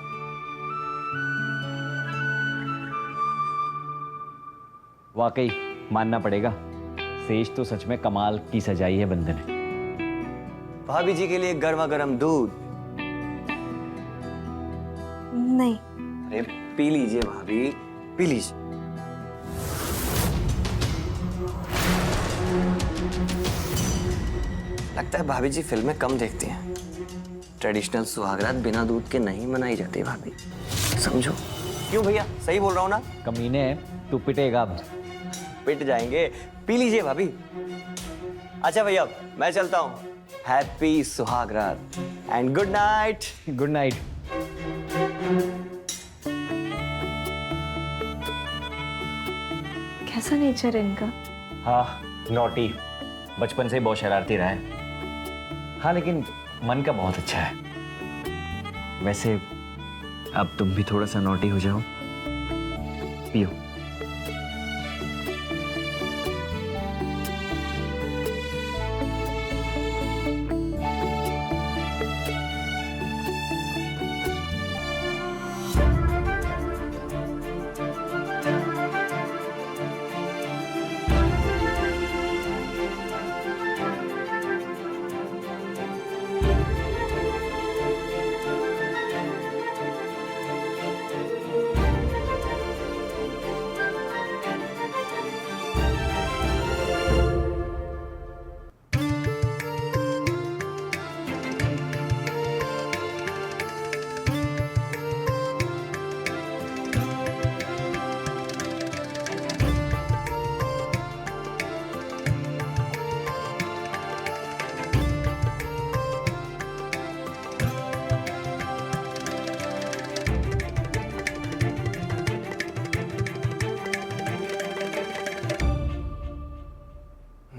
वाकई मानना पड़ेगा, सेज तो सच में कमाल की सजाई है बंदे ने। भाभी जी के लिए गर्मा गर्म दूध। नहीं। अरे पी लीजिए भाभी, पी लीजिए। लगता है भाभी जी फिल्में कम देखती हैं। ट्रेडिशनल सुहागरात बिना दूध के नहीं मनाई जाती भाभी, समझो। क्यों भैया, सही बोल रहा हूँ ना? कमीने तू पिटेगा अब। पिट जाएंगे, पी लीजिए भाभी। अच्छा भैया मैं चलता हूँ। हैप्पी सुहागरात and good night. Good night. कैसा नेचर है इनका? हाँ नॉटी, बचपन से ही बहुत शरारती रहा है। हाँ लेकिन मन का बहुत अच्छा है। वैसे अब तुम भी थोड़ा सा नॉटी हो जाओ, पियो।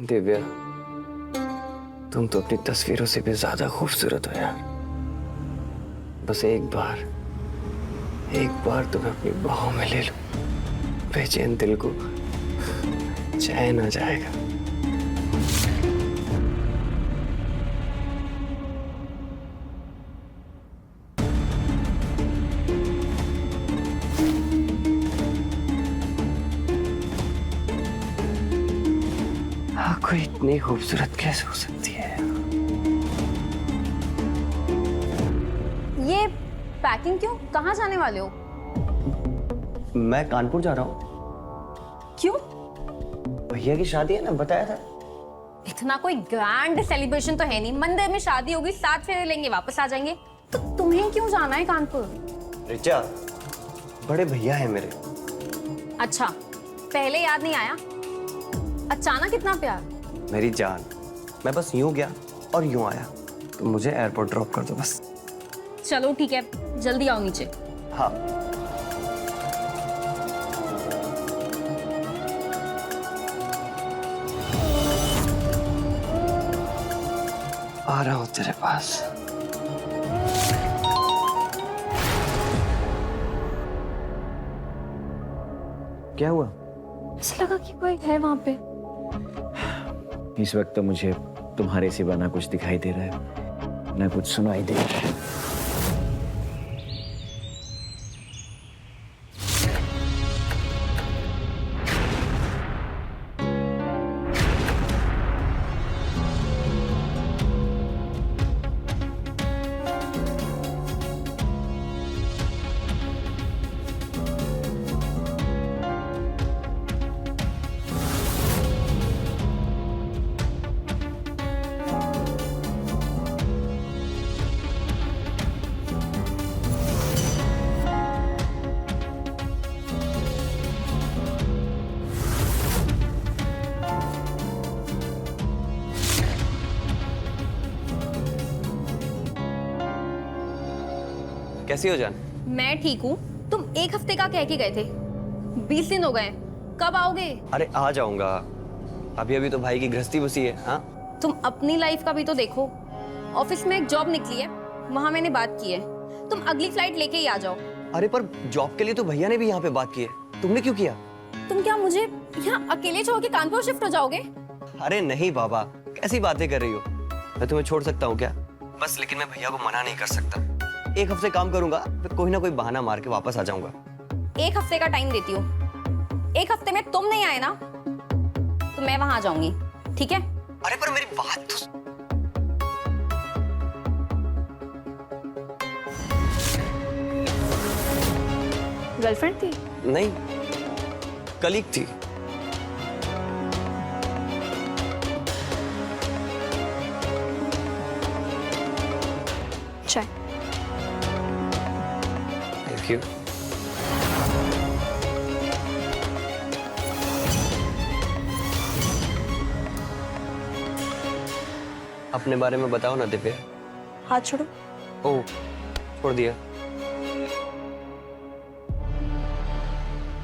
दिव्या, तुम तो अपनी तस्वीरों से भी ज्यादा खूबसूरत हो यार। बस एक बार तुम्हें अपनी बाहों में ले लो, बेचैन दिल को चैन आ जाएगा। कोई इतनी खूबसूरत कैसे हो सकती है? ये पैकिंग क्यों? कहाँ जाने वाले हो? मैं कानपुर जा रहा हूँ। क्यों? भैया की शादी है ना, बताया था। इतना कोई ग्रैंड सेलिब्रेशन तो है नहीं, मंदिर में शादी होगी, 7 फेरे लेंगे, वापस आ जाएंगे। तो तुम्हें क्यों जाना है कानपुर? रिचा, बड़े भैया है मेरे। अच्छा, पहले याद नहीं आया? अचानक इतना प्यार? मेरी जान, मैं बस यूं गया और यूं आया, तो मुझे एयरपोर्ट ड्रॉप कर दो बस। चलो ठीक है, जल्दी आओ नीचे। हाँ। आ रहा हूं तेरे पास। क्या हुआ? ऐसा लगा कि कोई है वहां पे। इस वक्त तो मुझे तुम्हारे सिवा ना कुछ दिखाई दे रहा है, ना कुछ सुनाई दे रहा है। कैसी हो जान? मैं ठीक हूँ। तुम 1 हफ्ते का कह के गए थे, 20 दिन हो गए, कब आओगे? अरे आ जाऊंगा, अभी अभी तो भाई की गृहस्थी बसी है। हाँ तुम अपनी लाइफ का भी तो देखो। ऑफिस में एक जॉब निकली है, वहां मैंने बात की है, तुम अगली फ्लाइट लेके ही आ जाओ। अरे पर जॉब के लिए तो भैया ने भी यहाँ पे बात की है, तुमने क्यों किया? तुम क्या मुझे यहाँ अकेले छोड़ के कानपुर शिफ्ट हो जाओगे? अरे नहीं बाबा, कैसी बातें कर रही हो? मैं तुम्हें छोड़ सकता हूँ क्या? बस लेकिन मैं भैया को मना नहीं कर सकता। 1 हफ्ते काम करूंगा, फिर कोई ना कोई बहाना मार के वापस आ जाऊंगा। 1 हफ्ते का टाइम देती हूँ। 1 हफ्ते में तुम नहीं आए ना, तो मैं वहां आ जाऊंगी, ठीक है? अरे पर मेरी बात तो गर्लफ्रेंड थी? नहीं, कलीग थी। चाय। Thank you. अपने बारे में बताओ ना दिव्या। हाथ छोड़ो। ओह, छोड़ दिया।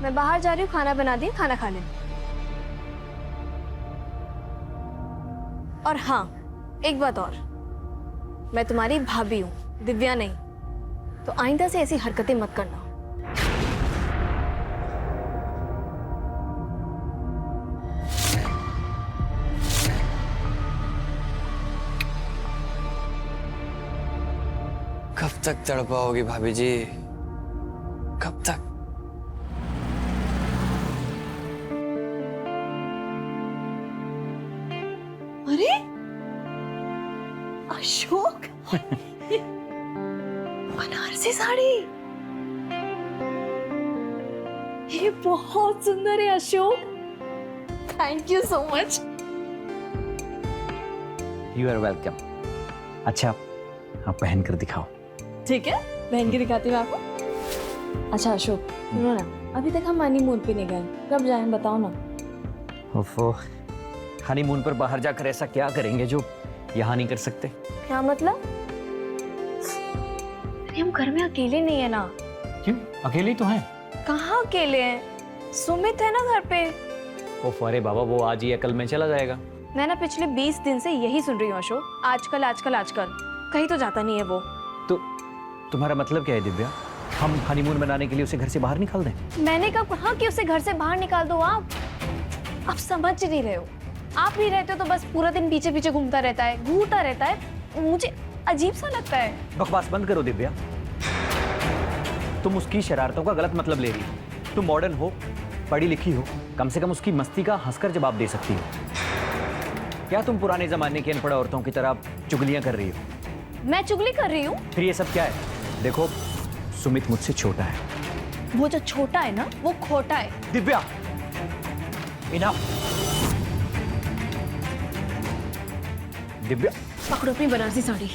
मैं बाहर जा रही हूँ, खाना बना दी, खाना खा लेना। और हाँ, एक बात और, मैं तुम्हारी भाभी हूँ, दिव्या नहीं। तो आइंदा से ऐसी हरकतें मत करना। कब तक तड़पाओगी भाभी जी, कब तक? अरे अशोक, बनारसी साड़ी, ये बहुत सुंदर है Ashok. Thank you so much. You are welcome. अच्छा, आप पहन कर दिखाओ। ठीक है, पहन के दिखाती हूँ आपको। अच्छा अशोक, सुनो ना, अभी तक हम हनीमून पे नहीं गए, कब जाएं बताओ ना। ओफो, हनीमून पर बाहर जाकर ऐसा क्या करेंगे जो यहाँ नहीं कर सकते? क्या मतलब? अरे हम घर में अकेले नहीं है ना। क्यों, अकेले ही तो हैं। कहाँ अकेले हैं? सुमित है ना घर पे। ओफो, अरे बाबा, वो आज ही या कल में चला जाएगा। मैं ना पिछले 20 दिन से यही सुन रही हूँ अशोक, आजकल आजकल आजकल, कहीं तो जाता नहीं है वो। तो तुम्हारा मतलब क्या है दिव्या? हम हनीमून मनाने के लिए उसे घर से बाहर निकाल दें? मैंने कब कहा कि उसे घर से बाहर निकाल दो? आप समझ नहीं रहे हो। आप नहीं रहते हो तो बस पूरा दिन पीछे पीछे घूमता रहता है, घूरता रहता है, मुझे अजीब सा लगता है। बकवास बंद करो दिव्या, तुम उसकी शरारतों का गलत मतलब ले रही हो। तुम मॉडर्न हो, पढ़ी लिखी हो, कम से कम उसकी मस्ती का हंसकर जवाब दे सकती हो। क्या तुम पुराने जमाने की अनपढ़ औरतों की तरह चुगलियां कर रही हो? मैं चुगली कर रही हूँ? फिर ये सब क्या है? देखो, सुमित मुझसे छोटा है। वो जो छोटा है ना, वो खोटा है। दिव्या, इनफ। दिव्या, पकड़ो अपनी बनारसी साड़ी,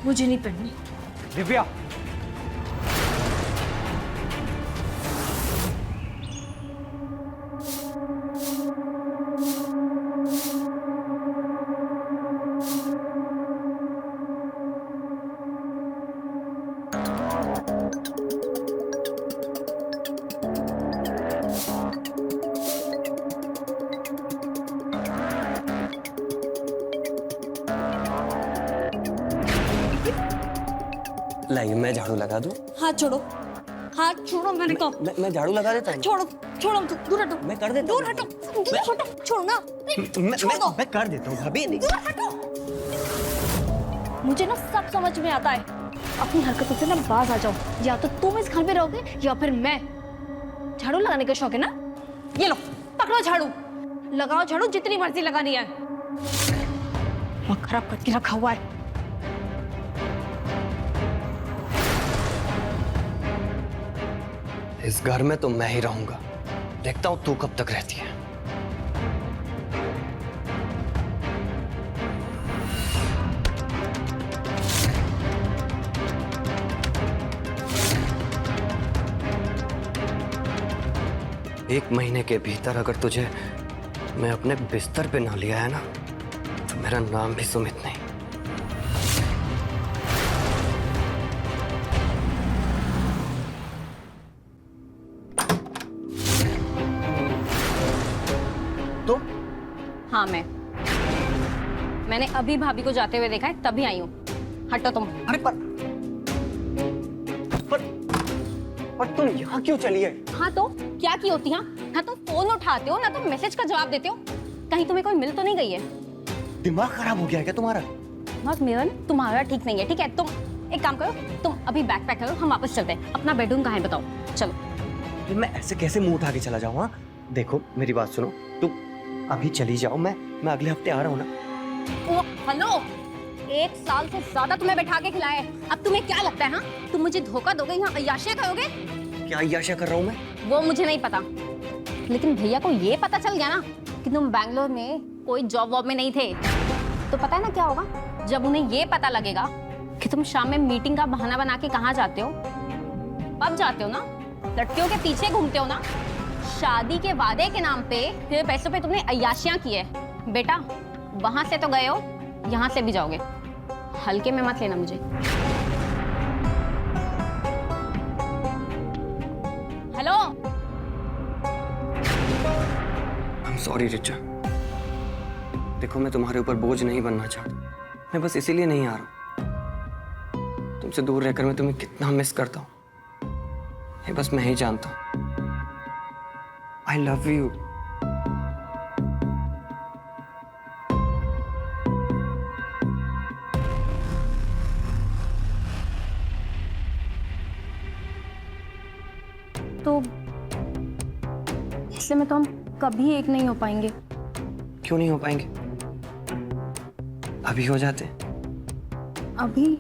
मुझे नहीं पहननी। दिव्या, लाइए मैं झाड़ू लगा दूं? हाथ छोड़ो, हाथ छोड़ो, मैंने कहा। मैं झाड़ू लगा देता हूँ। छोड़ो, छोड़ो, दूर हटो। मैं कर देता दूर हूँ। हटो, दूर हटो, छोड़ो ना। मैं कर देता हूँ भाभी। दूर हटो। मुझे ना सब समझ में आता है। अपनी हरकतों से ना बाज आ जाओ, या तो तुम इस घर में रहोगे या फिर मैं। झाड़ू लगाने का शौक है ना? ये लो, पकड़ो झाड़ू, लगाओ झाड़ू, जितनी मर्जी लगानी है। वो खराब करके रखा हुआ है। इस घर में तो मैं ही रहूंगा, देखता हूं तू कब तक रहती है। एक महीने के भीतर अगर तुझे मैं अपने बिस्तर पे ना लिया है ना, तो मेरा नाम भी सुमित नहीं। हाँ मैंने अभी भाभी को जाते हुए देखा है, तभी आई हूँ। हटो तुम। अरे पर तुम यहाँ क्यों चली है? हाँ तो क्या की होती? हाँ ना तुम फोन उठाते हो ना तुम मैसेज का जवाब देते हो। कहीं तुम्हें कोई मिल तो नहीं गई है? दिमाग खराब हो गया है क्या तुम्हारा? दिमाग मेरा ना तुम्हारा ठीक नहीं है, ठीक है? तुम एक काम करो, तुम अभी बैग पैक करो, हम वापस चलते हैं। अपना बेडरूम कहाँ है बताओ, चलो। मैं ऐसे कैसे मुंह उठा के चला जाऊँ? हाँ देखो मेरी बात सुनो, तुम अभी चली जाओ, मैं अगले हफ्ते आ रहा हूँ ना। हेलो, 1 साल से ज्यादा तुम्हें बैठा के खिलाया है, अब तुम्हें क्या लगता है? हाँ तुम मुझे धोखा दोगे, यहाँ अय्याशियां करोगे? क्या अय्याशियां कर रहा हूँ मैं? वो मुझे नहीं पता, लेकिन भैया को ये पता चल गया ना कि तुम बैंगलोर में कोई जॉब वॉब में नहीं थे, तो पता है ना क्या होगा? जब उन्हें ये पता लगेगा कि तुम शाम में मीटिंग का बहाना बना के कहाँ जाते हो, अब जाते हो ना, लड़कियों के पीछे घूमते हो ना, शादी के वादे के नाम पे फिर पैसों पे तुमने अय्याशियां की है। बेटा वहां से तो गए हो, यहाँ से भी जाओगे, हल्के में मत लेना मुझे। हेलो, I'm sorry रिचा, देखो मैं तुम्हारे ऊपर बोझ नहीं बनना चाहता, मैं बस इसीलिए नहीं आ रहा। तुमसे दूर रहकर मैं तुम्हें कितना मिस करता हूँ ये बस मैं ही जानता हूँ। I love you। तो इससे में तो हम कभी एक नहीं हो पाएंगे। क्यों नहीं हो पाएंगे? अभी हो जाते। अभी?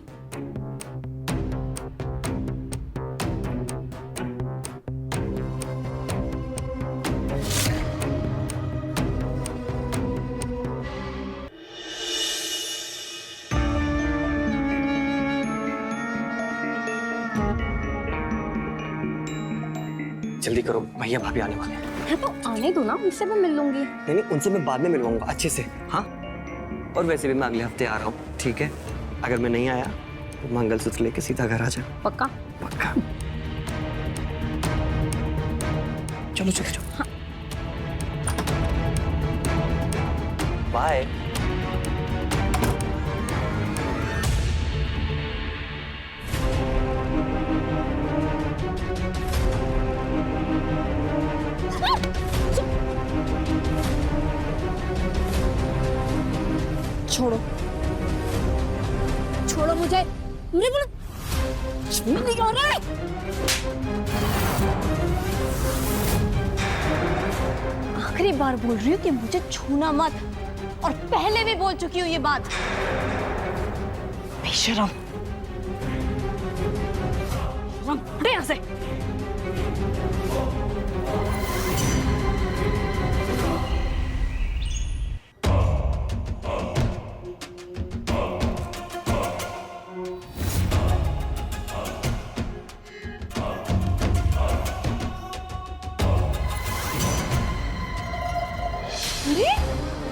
जल्दी करो, भैया भाभी आने वाले हैं। है तो आने दो ना, उनसे भी मिल लूंगी। नहीं नहीं, उनसे मैं बाद में मिलवाऊंगा अच्छे से। हाँ, और वैसे भी मैं अगले हफ्ते आ रहा हूँ, ठीक है? अगर मैं नहीं आया तो मंगलसूत्र लेके सीधा घर आ जा। पक्का? पक्का। चलो चलो चलो। हाँ। बाय। छोड़ो छोड़ो मुझे, मुझे बोलो नहीं हो रहा है। आखिरी बार बोल रही हूँ कि मुझे छूना मत, और पहले भी बोल चुकी हूँ ये बात। बेशरम, हटे यहाँ से।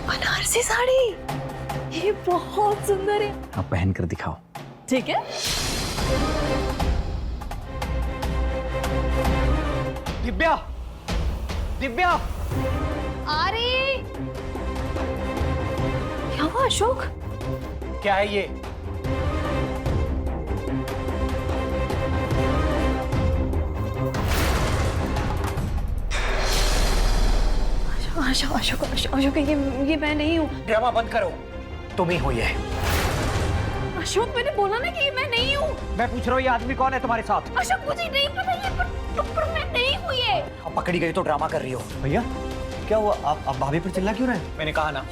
बनारसी साड़ी, ये बहुत सुंदर है। आप पहन कर दिखाओ। ठीक है। दिव्या, दिव्या, आ रही। क्या हुआ अशोक? क्या है ये? अशोक अशोक अशोक अशोक, ये मैं नहीं हूँ। ड्रामा बंद करो, तुम ही हो ये। अशोक मैंने बोला ना कि मैं नहीं हूँ। मैं पूछ रहा हूँ ये आदमी कौन है तुम्हारे साथ? अशोक मुझे नहीं पता ये, पर मैं नहीं हूँ ये। अब पकड़ी गई तो ड्रामा कर रही हो। भैया क्या हुआ? आप भाभी पर चिल्ला क्यों रहे हैं? मैंने कहा ना,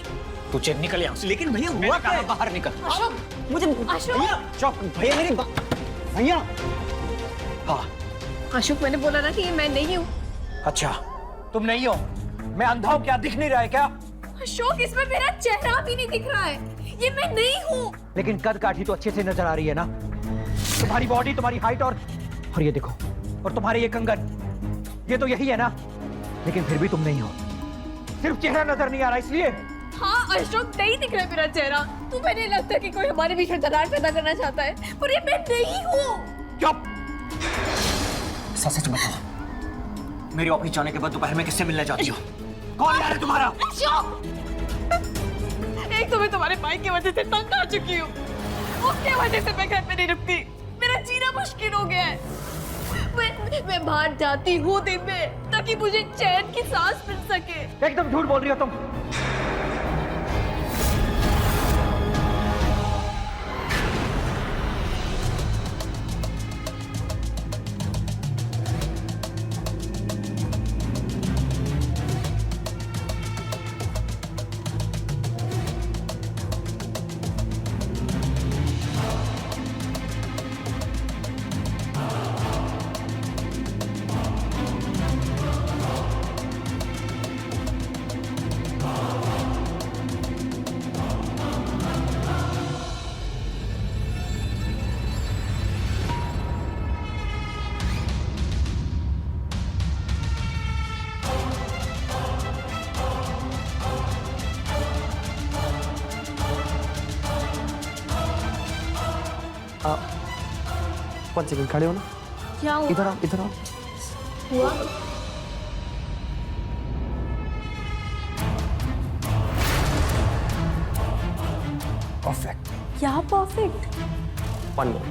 तू चेक निकल यहाँ से। लेकिन भैया हुआ क्या है? बाहर निकल। अशोक मुझे अशोक, भैया चौक, भैया मेरी भैया। हाँ अशोक मैंने बोला ना कि ये मैं नहीं हूँ। अच्छा, तुम नहीं हो? मैं अंधा हूँ क्या? दिख नहीं रहा है क्या? अशोक इसमें मेरा चेहरा भी नहीं दिख रहा है, ये मैं नहीं हूँ। लेकिन कद काठी तो अच्छे से नजर आ रही है ना, तुम्हारी बॉडी, तुम्हारी हाइट, और ये देखो, और तुम्हारे ये कंगन, ये तो यही है ना। लेकिन फिर भी तुम नहीं हो, सिर्फ चेहरा नजर नहीं आ रहा इसलिए। हाँ अशोक, नहीं दिख रहा है मेरा चेहरा। तुम्हें नहीं लगता कि कोई हमारे बीच में दरार पैदा करना चाहता है? पर ये मैं नहीं हूँ। चुप! सच बताओ, मेरी ऑफिस जाने के बाद दोपहर में किससे मिलने जाती हो? कौन यार है तुम्हारा? अशोक एक तो मैं तुम्हारे भाई की वजह से तंग आ चुकी हूँ, उसकी वजह से मैं घर पे नहीं रुकती, मेरा जीना मुश्किल हो गया है। मैं बाहर जाती हूँ दिन में ताकि मुझे चैन की सांस मिल सके। एकदम झूठ बोल रही हो तुम। वन सेकंड, खड़े हो ना। क्या हुआ? इधर आओ, इधर आओ। हुआ? परफेक्ट। क्या perfect? One more.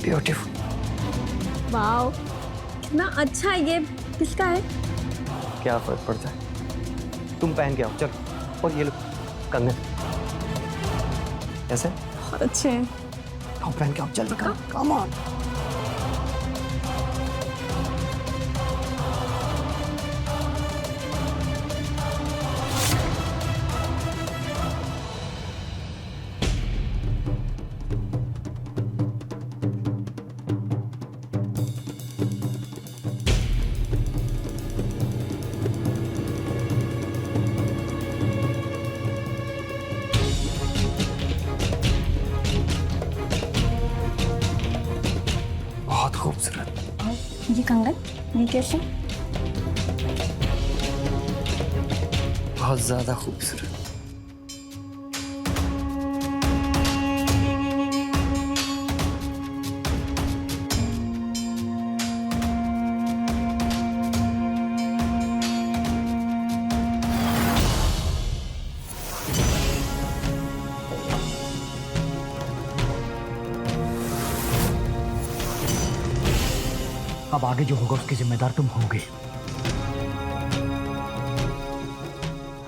Beautiful. Wow, कितना अच्छा है ये। किसका है? क्या फर्क पड़ता है, तुम पहन के आओ चलो। और ये लो कंगन, कैसे? बहुत अच्छे हैं। आओ पहन के आओ जल्दी, कम ऑन। बहुत खूबसूरत। ये कंगन, ये कैसे? बहुत ज्यादा खूबसूरत। अब आगे जो होगा उसकी जिम्मेदार तुम होगे।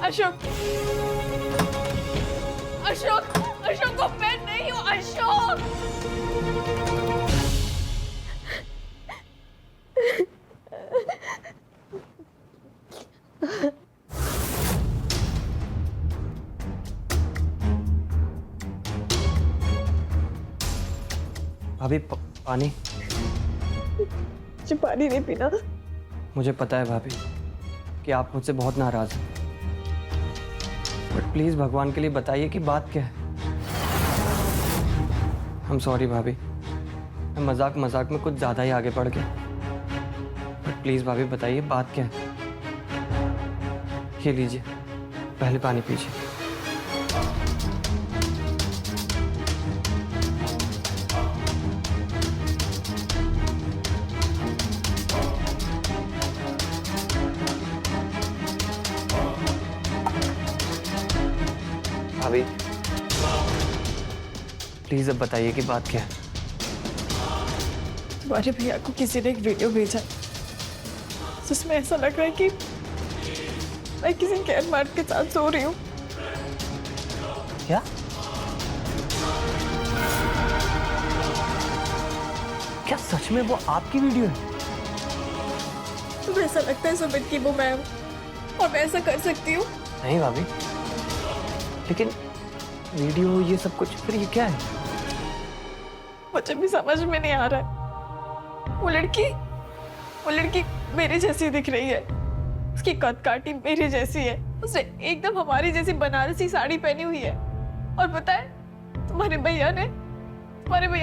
अशोक, अशोक, अशोक को मैं नहीं हूँ। अशोक, भाभी पानी। मुझे पानी नहीं पीना। मुझे पता है भाभी कि आप मुझसे बहुत नाराज हैं, बट प्लीज भगवान के लिए बताइए कि बात क्या है। I'm सॉरी भाभी, मैं मजाक मजाक में कुछ ज्यादा ही आगे बढ़ गया, बट प्लीज भाभी बताइए बात क्या है। ये लीजिए, पहले पानी पीजिए। भाभी प्लीज अब बताइए कि बात क्या है। तुम्हारे भैया को किसी ने एक वीडियो भेजा, जिसमें ऐसा लग रहा है कि मैं किसी गैर मर्द के साथ सो रही हूँ। क्या? क्या सच में वो आपकी वीडियो है? तुम्हें ऐसा लगता है सुमित की वो मैं हूँ और मैं ऐसा कर सकती हूँ? नहीं भाभी, लेकिन वीडियो ये सब कुछ, फिर ये क्या है? मुझे भी समझ में नहीं आ रहा है। वो लड़की मेरे जैसी दिख रही है, उसकी कद काठी मेरी जैसी है, उसने एकदम हमारी जैसी बनारसी साड़ी पहनी हुई है। और पता है तुम्हारे भैया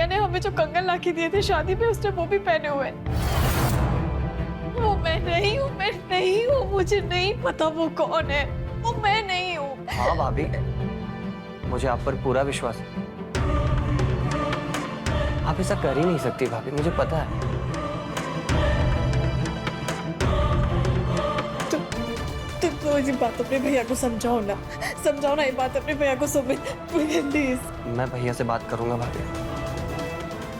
ने हमें जो कंगन ला के दिए थे शादी में, उसने वो भी पहने हुए हैं। वो मैं नहीं हूँ, मुझे नहीं पता वो कौन है, वो मैं नहीं हूँ। हाँ भाभी, मुझे आप पर पूरा विश्वास है। आप ऐसा कर ही नहीं सकती भाभी, मुझे पता है। तुम तो इसी बात अपने भैया को समझाओ ना ये बात अपने भैया को सुमित, प्लीज। मैं भैया से बात करूंगा भाभी,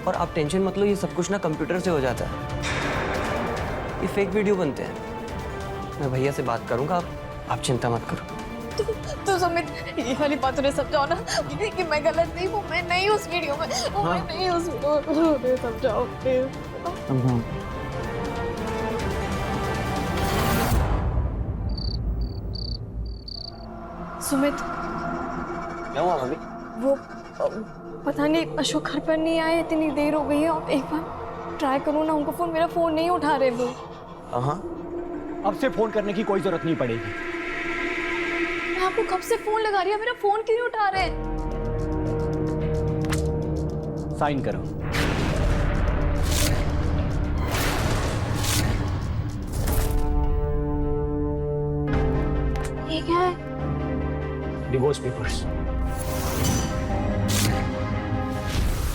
और आप टेंशन मत लो, ये सब कुछ ना कंप्यूटर से हो जाता है, ये फेक वीडियो बनते हैं। मैं भैया से बात करूंगा, आप चिंता मत करो। तो सुमित ये वाली बात उन्हें समझाओ ना कि मैं गलत नहीं हूँ, मैं नहीं उस वीडियो में, मैं नहीं उस वीडियो में, उन्हें समझाओ प्लीज। सुमित क्या हुआ भाभी? वो पता नहीं अशोक घर पर नहीं आए, इतनी देर हो गई है। आप एक बार ट्राई करो ना उनका फोन, मेरा फोन नहीं उठा रहे वो। हाँ, अब से फोन करने की कोई जरूरत नहीं पड़ेगी। मैं आपको कब से फोन लगा रही हूँ, मेरा फोन क्यों नहीं उठा रहे? साइन करो। ये क्या है? Divorce papers.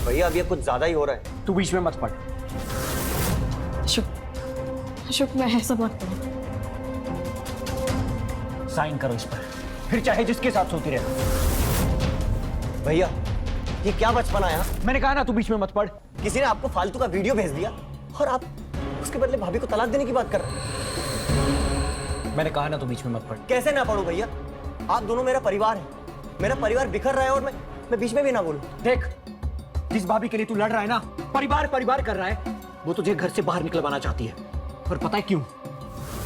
भैया अभी कुछ ज्यादा ही हो रहा है। तू बीच में मत पड़। अशोक मैं ऐसा मत करो। साइन करो इस पर, फिर चाहे जिसके साथ सोती रहे। भैया ये क्या बचपन आया? मैंने कहा ना तू बीच में मत पड़। किसी ने आपको फालतू का वीडियो भेज दिया और आप उसके बदले भाभी को तलाक देने की बात कर रहे हैं। मैंने कहा ना तू बीच में मत पड़। कैसे ना पढ़ूं भैया, आप दोनों मेरा परिवार है, मेरा परिवार बिखर रहा है और मैं बीच में भी ना बोलूं। देख, जिस भाभी के लिए तू लड़ रहा है ना, परिवार परिवार कर रहा है, वो तुझे घर से बाहर निकलवाना चाहती है। और पता है क्यों?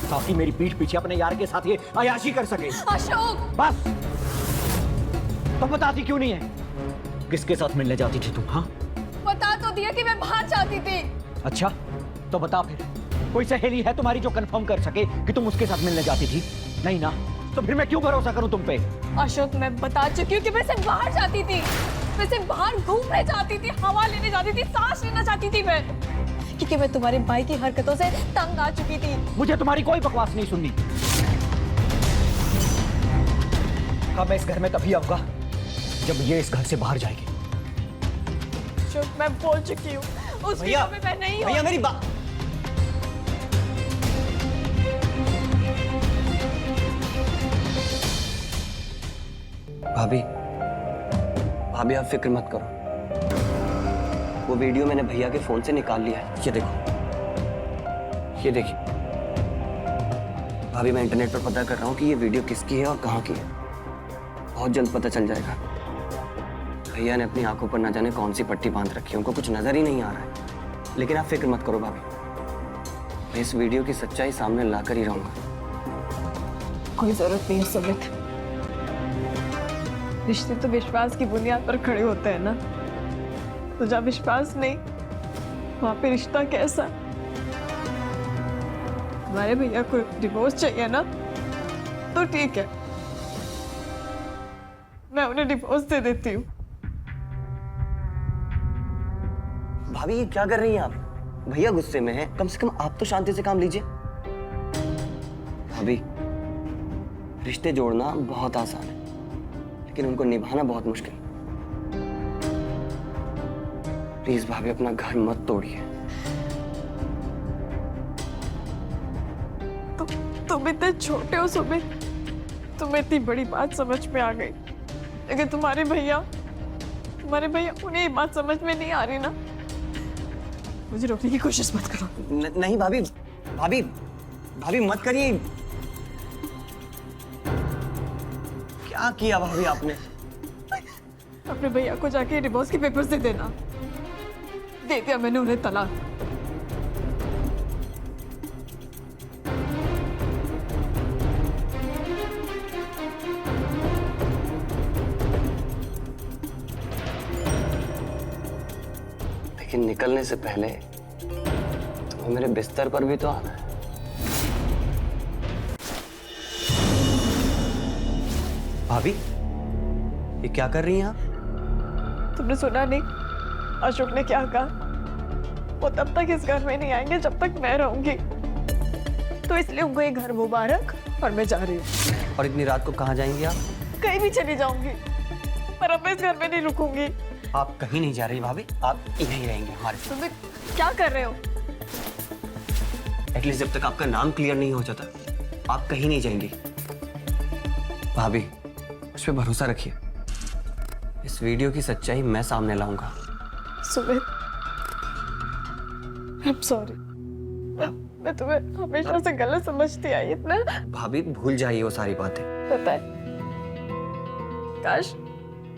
ताकि मेरी पीठ पीछे अपने यार के साथ ये अयाशी कर सके। अशोक बस, तो बताती क्यों नहीं है? किसके साथ मिलने जाती थी तू? हाँ, बता तो दिया कि मैं बाहर जाती थी। अच्छा तो बता फिर, कोई सहेली है तुम्हारी जो कंफर्म कर सके कि तुम उसके साथ मिलने जाती थी? नहीं ना, तो फिर मैं क्यों भरोसा करूं तुम पे? अशोक मैं बता चुकी हूँ कि मैं सिर्फ बाहर जाती थी, मैं सिर्फ बाहर घूमने जाती थी, हवा लेने जाती थी, सांस लेना चाहती थी मैं, क्योंकि मैं तुम्हारे भाई की हरकतों से तंग आ चुकी थी। मुझे तुम्हारी कोई बकवास नहीं सुननी। हाँ, मैं इस घर में तभी आऊंगा जब ये इस घर से बाहर जाएगी। अशोक मैं बोल चुकी हूँ, उस वीडियो में मैं नहीं हूँ। भैया मेरी बात, भाभी भाभी आप फिक्र मत करो, वो वीडियो मैंने भैया के फोन से निकाल लिया है। ये देखो, ये देखिए भाभी, मैं इंटरनेट पर पता कर रहा हूँ कि ये वीडियो किसकी है और कहाँ की है। बहुत जल्द पता चल जाएगा। भैया ने अपनी आंखों पर ना जाने कौन सी पट्टी बांध रखी है, उनको कुछ नजर ही नहीं आ रहा है। लेकिन आप फिक्र मत करो भाभी, मैं इस वीडियो की सच्चाई सामने लाकर ही रहूंगा। कोई जरूरत नहीं है सुमित, रिश्ते तो विश्वास की बुनियाद पर खड़े होते हैं ना। तो जब विश्वास नहीं, वहां पे रिश्ता कैसा? हमारे भैया को डिवोर्स चाहिए ना, तो ठीक है, मैं उन्हें डिवोर्स दे देती हूँ। भाभी ये क्या कर रही हैं आप? भैया गुस्से में हैं, कम से कम आप तो शांति से काम लीजिए। भाभी रिश्ते जोड़ना बहुत आसान है, लेकिन उनको निभाना बहुत मुश्किल। प्लीज भाभी अपना घर मत तोड़िए। तुम इतने छोटे हो सुमित, तुम्हें इतनी बड़ी बात समझ में आ गई, लेकिन तुम्हारे भैया उन्हें ये बात समझ में नहीं आ रही ना। मुझे रोकने की कोशिश मत करो। नहीं भाभी, भाभी भाभी मत करिए। क्या किया भाभी आपने? अपने भैया को जाके डिवोर्स के पेपर्स दे देना। दे दिया मैंने उन्हें तलाक। लेकिन निकलने से पहले तुम्हें मेरे बिस्तर पर भी तो आना है। भाभी ये क्या कर रही हैं आप? तुमने सुना नहीं अशोक ने क्या कहा? वो तब तक इस घर में नहीं आएंगे जब तक मैं रहूंगी। तो इसलिए उनको ये घर मुबारक, और मैं जा रही हूँ। और इतनी रात को कहाँ जाएंगी आप? कहीं भी चली जाऊंगी, पर अब मैं इस घर में नहीं रुकूंगी। आप कहीं नहीं जा रही भाभी, आप यहीं रहेंगे हमारे साथ। सुमित क्या कर रहे हो? एटलीस्ट जब तक आपका नाम क्लियर नहीं हो जाता आप कहीं नहीं जाएंगी। भाभी उस पर भरोसा रखिए, इस वीडियो की सच्चाई मैं सामने लाऊंगा। सुमित आई एम सॉरी, मैं तुम्हें हमेशा से गलत समझती आई इतना। भाभी भूल जाइए वो सारी बातें। पता है, काश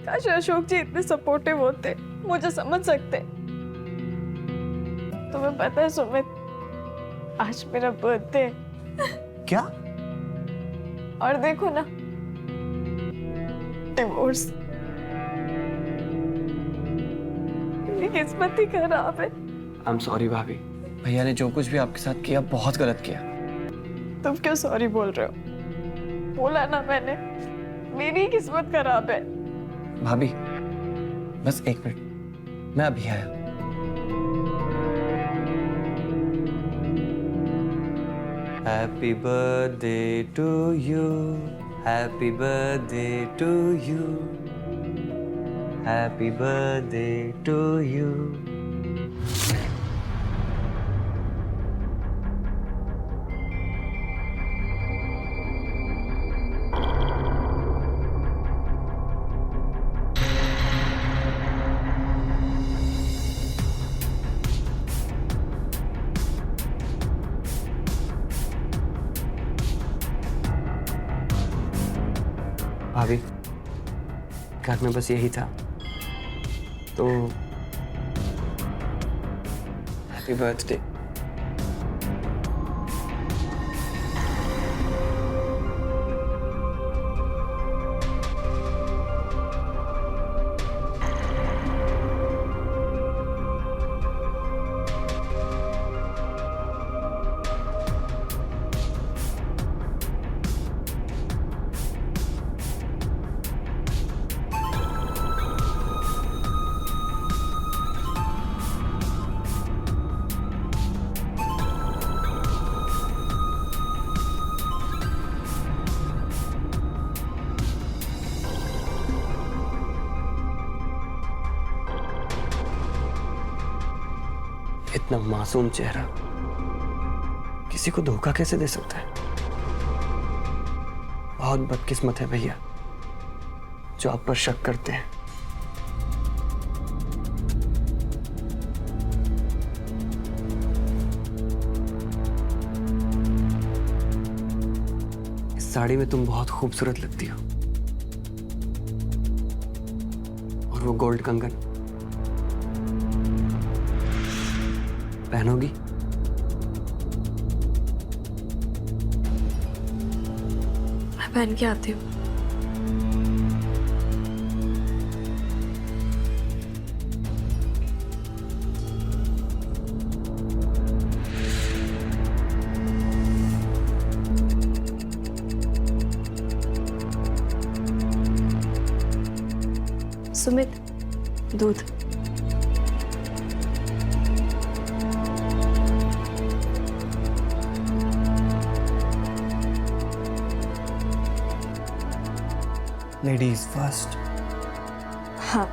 काश अशोक जी इतने सपोर्टिव होते, मुझे समझ सकते। तुम्हें पता है सुमित, आज मेरा बर्थडे। क्या? और देखो ना, डिवोर्स। मेरी किस्मत ही खराब है। आई एम सॉरी भाभी, भैया ने जो कुछ भी आपके साथ किया बहुत गलत किया। तुम क्यों सॉरी बोल रहे हो? बोला ना मैंने, मेरी किस्मत खराब है। भाभी बस एक मिनट, मैं अभी आया। Happy birthday to you, happy birthday to you, happy birthday to you. भाभी घर में बस यही था, तो हैप्पी बर्थडे। इतना मासूम चेहरा किसी को धोखा कैसे दे सकता है? बहुत बदकिस्मत है भैया जो आप पर शक करते हैं। इस साड़ी में तुम बहुत खूबसूरत लगती हो, और वो गोल्ड कंगन पहनोगी? मैं पहन के आती हूँ। सुमित, दूध। Ladies first. हाँ।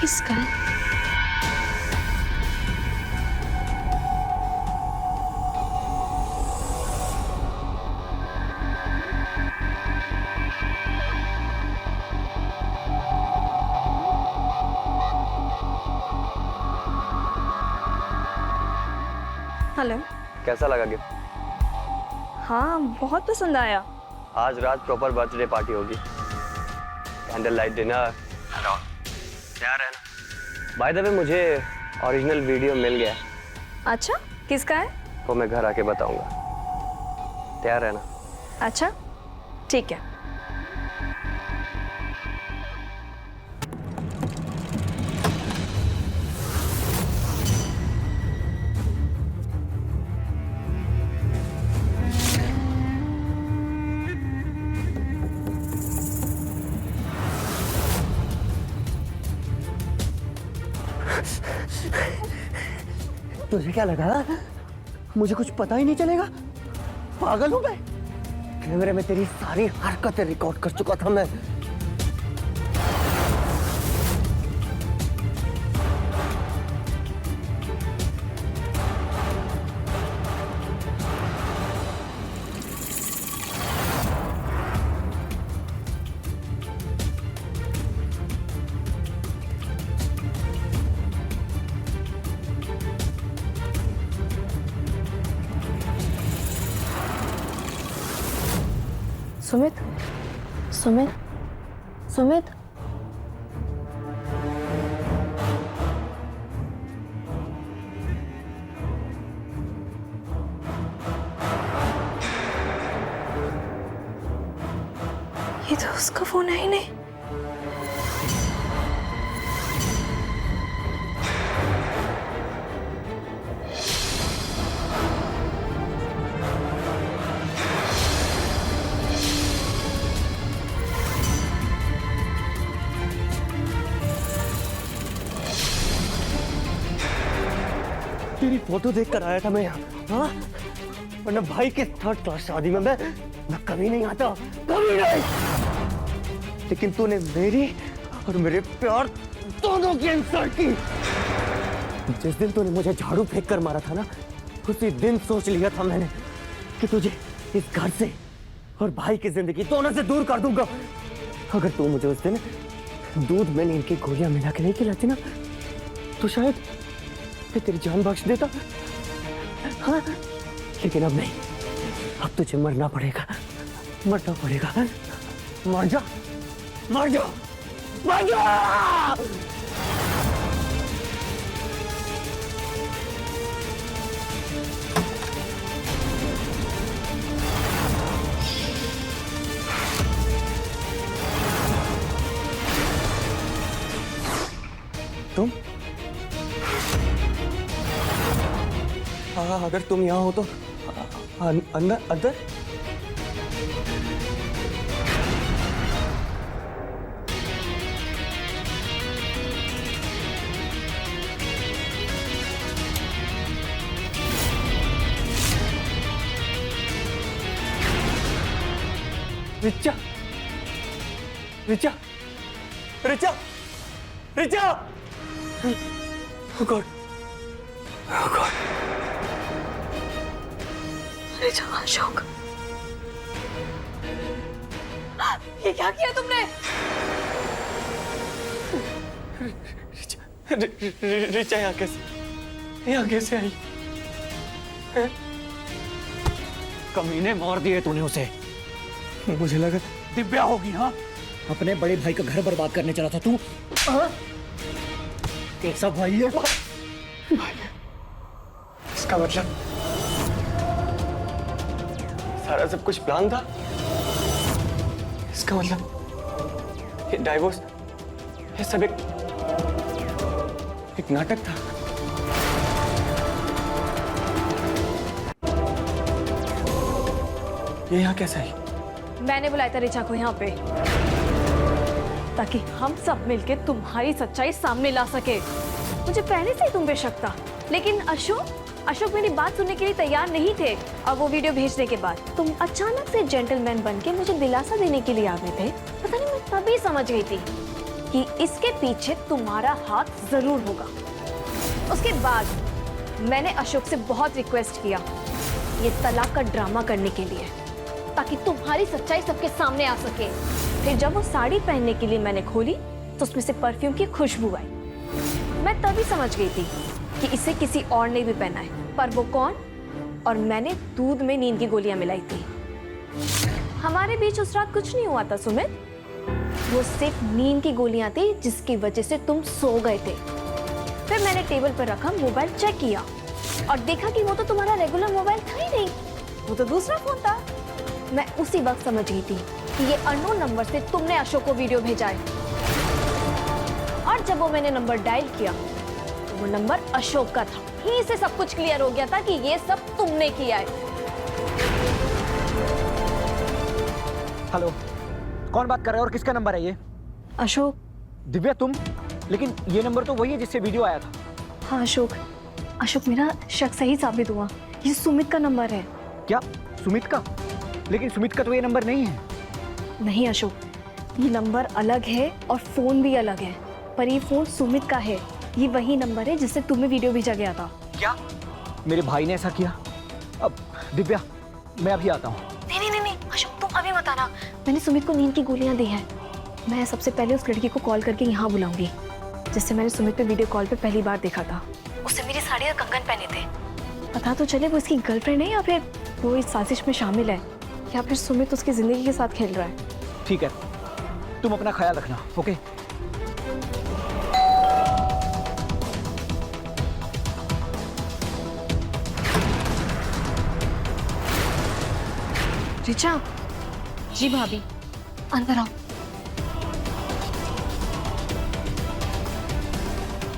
किसका? हेलो। कैसा लगा गिफ्ट? हाँ बहुत पसंद आया। आज रात प्रॉपर बर्थडे पार्टी होगी, कैंडल लाइट डिनर, तैयार है ना? बाय द वे मुझे ओरिजिनल वीडियो मिल गया है। अच्छा किसका है? वो मैं घर आके बताऊंगा, तैयार है ना? अच्छा ठीक है। तुझे क्या लगा मुझे कुछ पता ही नहीं चलेगा? पागल हूं मैं? कैमरे में तेरी सारी हरकतें रिकॉर्ड कर चुका था मैं। सुमित, सुमित, सुमित। ये तो उसका फोन है ही नहीं। तेरी फोटो देख कर आया था मैं यहाँ, हाँ? वरना भाई के थर्ड क्लास शादी में मैं कभी नहीं आता, कभी नहीं। लेकिन तूने मेरी और मेरे प्यार दोनों की इंसल्ट की। जिस दिन तूने मुझे झाड़ू फेंक कर मारा था ना, उसी दिन सोच लिया था मैंने कि तुझे इस घर से और भाई की जिंदगी दोनों से दूर कर दूंगा। अगर तू मुझे उस दिन दूध में नींद की गोलियां मिला के नहीं खिलाती ना, तो शायद मैं तेरी जान बख्श देता। हाँ, लेकिन अब नहीं, अब तुझे मरना पड़ेगा, मरना पड़ेगा। मर जा, मर जा, मर जा। तुम अगर तुम यहाँ हो तो अंदर अंदर। Richa, Richa, Richa, Richa. Oh God, oh God। Richa, Ashok, ये क्या किया तुमने? रिचा यहाँ कैसे आई? कमीने मार दिए तूने उसे। मुझे लगा दिव्या होगी। हाँ, अपने बड़े भाई का घर बर्बाद करने चला था तू। कैसा भाई है? इसका मतलब सारा सब कुछ प्लान था। इसका मतलब ये डाइवोर्स, ये सब एक नाटक था। ये यहाँ कैसे आई? मैंने बुलाया था रिचा को यहाँ पे ताकि हम सब मिलके तुम्हारी सच्चाई सामने ला सके। मुझे पहले से ही तुम पे शक था, लेकिन अशोक मेरी बात सुनने के लिए तैयार नहीं थे। और वो वीडियो भेजने के बाद तुम अचानक से जेंटलमैन बन के मुझे दिलासा देने के लिए आ गए थे। पता नहीं, मैं तभी समझ गई थी कि इसके पीछे तुम्हारा हाथ जरूर होगा। उसके बाद मैंने अशोक से बहुत रिक्वेस्ट किया ये तलाक का ड्रामा करने के लिए, ताकि तुम्हारी सच्चाई सबके सामने आ सके। फिर जब वो साड़ी पहनने के लिए मैंने खोली तो उसमें से परफ्यूम की खुशबू आई। मैं तभी समझ गई थी कि इसे किसी और ने भी पहना है, पर वो कौन? और मैंने दूध में नींद की गोलियां मिलाई थी। हमारे बीच उस रात कुछ नहीं हुआ था सुमित, वो सिर्फ नींद की गोलियां थी जिसकी वजह से तुम सो गए थे। फिर मैंने टेबल पर रखा मोबाइल चेक किया और देखा कि वो तो तुम्हारा रेगुलर मोबाइल था ही नहीं, वो तो दूसरा फोन था। मैं उसी वक्त समझ गई थी कि ये अननोन नंबर से तुमने अशोक को वीडियो भेजा है। और जब वो मैंने नंबर डायल किया तो वो नंबर अशोक का था। ही से सब कुछ क्लियर हो गया था कि ये सब तुमने किया है। हेलो, कौन बात कर रहा है और किसका नंबर है ये? अशोक। दिव्या तुम? लेकिन ये नंबर तो वही है जिससे वीडियो आया था। हाँ अशोक मेरा शक सही साबित हुआ, ये सुमित का नंबर है। क्या सुमित का? लेकिन सुमित का तो ये नंबर नहीं है। नहीं अशोक, ये नंबर अलग है और फोन भी अलग है, पर ये फोन सुमित का है। ये वही नंबर है जिससे तुम्हें वीडियो भेजा गया था। क्या मेरे भाई ने ऐसा किया? अब दिव्या मैं अभी आता हूँ। नहीं अशोक, तुम अभी मत आना। मैंने सुमित को नींद की गोलियां दी हैं। मैं सबसे पहले उस लड़की को कॉल करके यहाँ बुलाऊंगी जिससे मैंने सुमित पे वीडियो कॉल पे पहली बार देखा था। उससे मेरी साड़ी और कंगन पहने थे। पता तो चले वो इसकी गर्लफ्रेंड है या फिर वो इस साजिश में शामिल है, या फिर सुमित उसकी जिंदगी के साथ खेल रहा है। ठीक है, तुम अपना ख्याल रखना। ओके। रिचा। जी भाभी। अंदर आओ।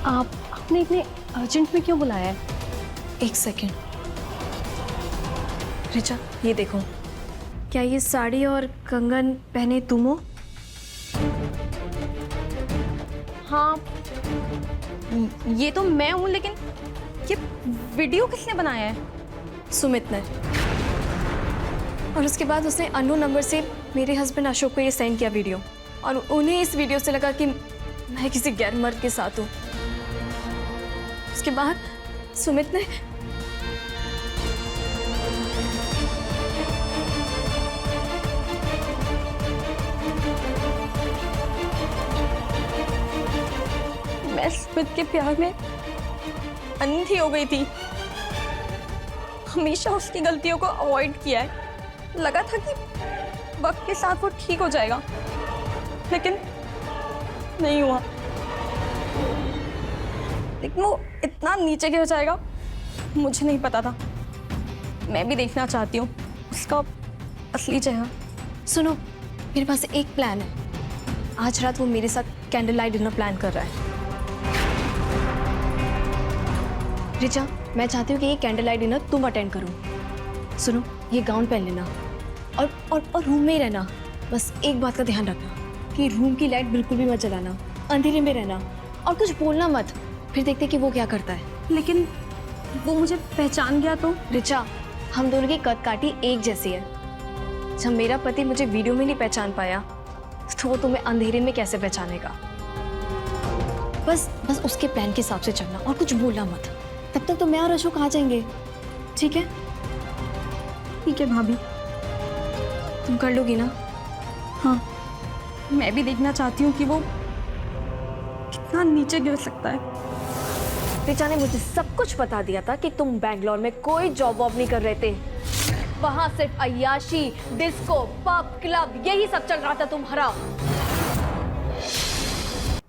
आपने इतने अर्जेंट में क्यों बुलाया है? एक सेकेंड। रिचा ये देखो, क्या ये साड़ी और कंगन पहने तुम हो? हाँ ये तो मैं हूँ, लेकिन ये वीडियो किसने बनाया है? सुमित ने। और उसके बाद उसने अननोन नंबर से मेरे हस्बैंड अशोक को ये सेंड किया वीडियो, और उन्हें इस वीडियो से लगा कि मैं किसी गैर मर्द के साथ हूँ। उसके बाद सुमित ने मैं सुमित के प्यार में अंधी हो गई थी। हमेशा उसकी गलतियों को अवॉइड किया है। लगा था कि वक्त के साथ वो ठीक हो जाएगा, लेकिन नहीं हुआ। लेकिन वो इतना नीचे गिर जाएगा मुझे नहीं पता था। मैं भी देखना चाहती हूँ उसका असली चेहरा। सुनो, मेरे पास एक प्लान है। आज रात वो मेरे साथ कैंडल लाइट डिनर प्लान कर रहा है। रिचा, मैं चाहती हूँ कि ये कैंडल लाइट डिनर तुम अटेंड करो। सुनो, ये गाउन पहन लेना और रूम में ही रहना। बस एक बात का ध्यान रखना कि रूम की लाइट बिल्कुल भी मत जलाना, अंधेरे में रहना और कुछ बोलना मत। फिर देखते कि वो क्या करता है। लेकिन वो मुझे पहचान गया तो? रिचा, हम दोनों की कद काठी एक जैसी है। जब मेरा पति मुझे वीडियो में नहीं पहचान पाया तो वो तुम्हें अंधेरे में कैसे पहचानेगा? बस उसके प्लान के हिसाब से चलना और कुछ बोलना मत। तब तक तो मैं और अशोक आ जाएंगे। ठीक है? ठीक है भाभी। तुम कर लोगी ना? हाँ, मैं भी देखना चाहती हूँ कि वो कितना नीचे गिर सकता है। रिचा ने मुझे सब कुछ बता दिया था कि तुम बैंगलोर में कोई जॉब वॉब नहीं कर रहे थे। वहां सिर्फ अय्याशी, डिस्को, पब, क्लब यही सब चल रहा था तुम्हारा।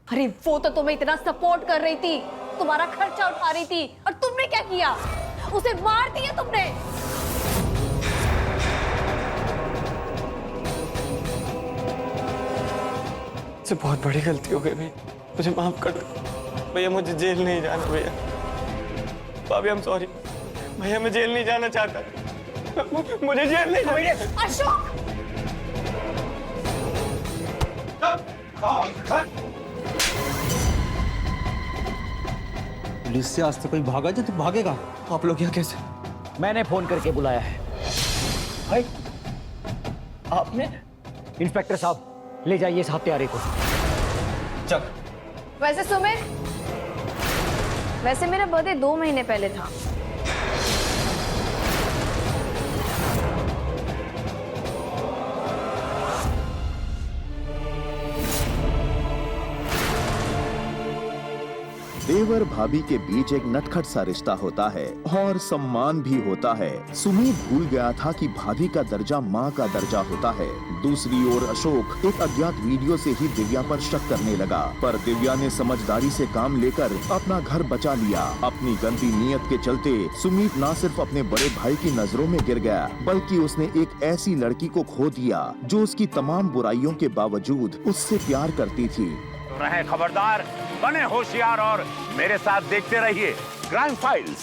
अरे वो तो तुम्हें इतना सपोर्ट कर रही थी, तुम्हारा खर्चा उठा रही थी, और तुमने क्या किया? उसे मार दिया तुमने। मुझसे बहुत बड़ी गलती हो गई भैया, मुझे माफ कर दो भैया। मुझे जेल नहीं जाना भैया। भाभी आई एम सॉरी भैया, मैं जेल नहीं जाना चाहता। मुझे जेल नहीं जाना। अशोक पुलिस से आज तक कोई भागा जो तो भागेगा। आप लोग यहाँ कैसे? मैंने फोन करके बुलाया है। भाई आपने? इंस्पेक्टर साहब ले जाइए इस हत्यारे को। चल। वैसे सुमित, वैसे मेरा बर्थडे 2 महीने पहले था। देवर भाभी के बीच एक नटखट सा रिश्ता होता है और सम्मान भी होता है। सुमित भूल गया था कि भाभी का दर्जा माँ का दर्जा होता है। दूसरी ओर अशोक एक अज्ञात वीडियो से ही दिव्या पर शक करने लगा, पर दिव्या ने समझदारी से काम लेकर अपना घर बचा लिया। अपनी गंदी नीयत के चलते सुमित न सिर्फ अपने बड़े भाई की नजरों में गिर गया, बल्कि उसने एक ऐसी लड़की को खो दिया जो उसकी तमाम बुराइयों के बावजूद उससे प्यार करती थी। रहे खबरदार, बने होशियार और मेरे साथ देखते रहिए क्राइम फाइल्स।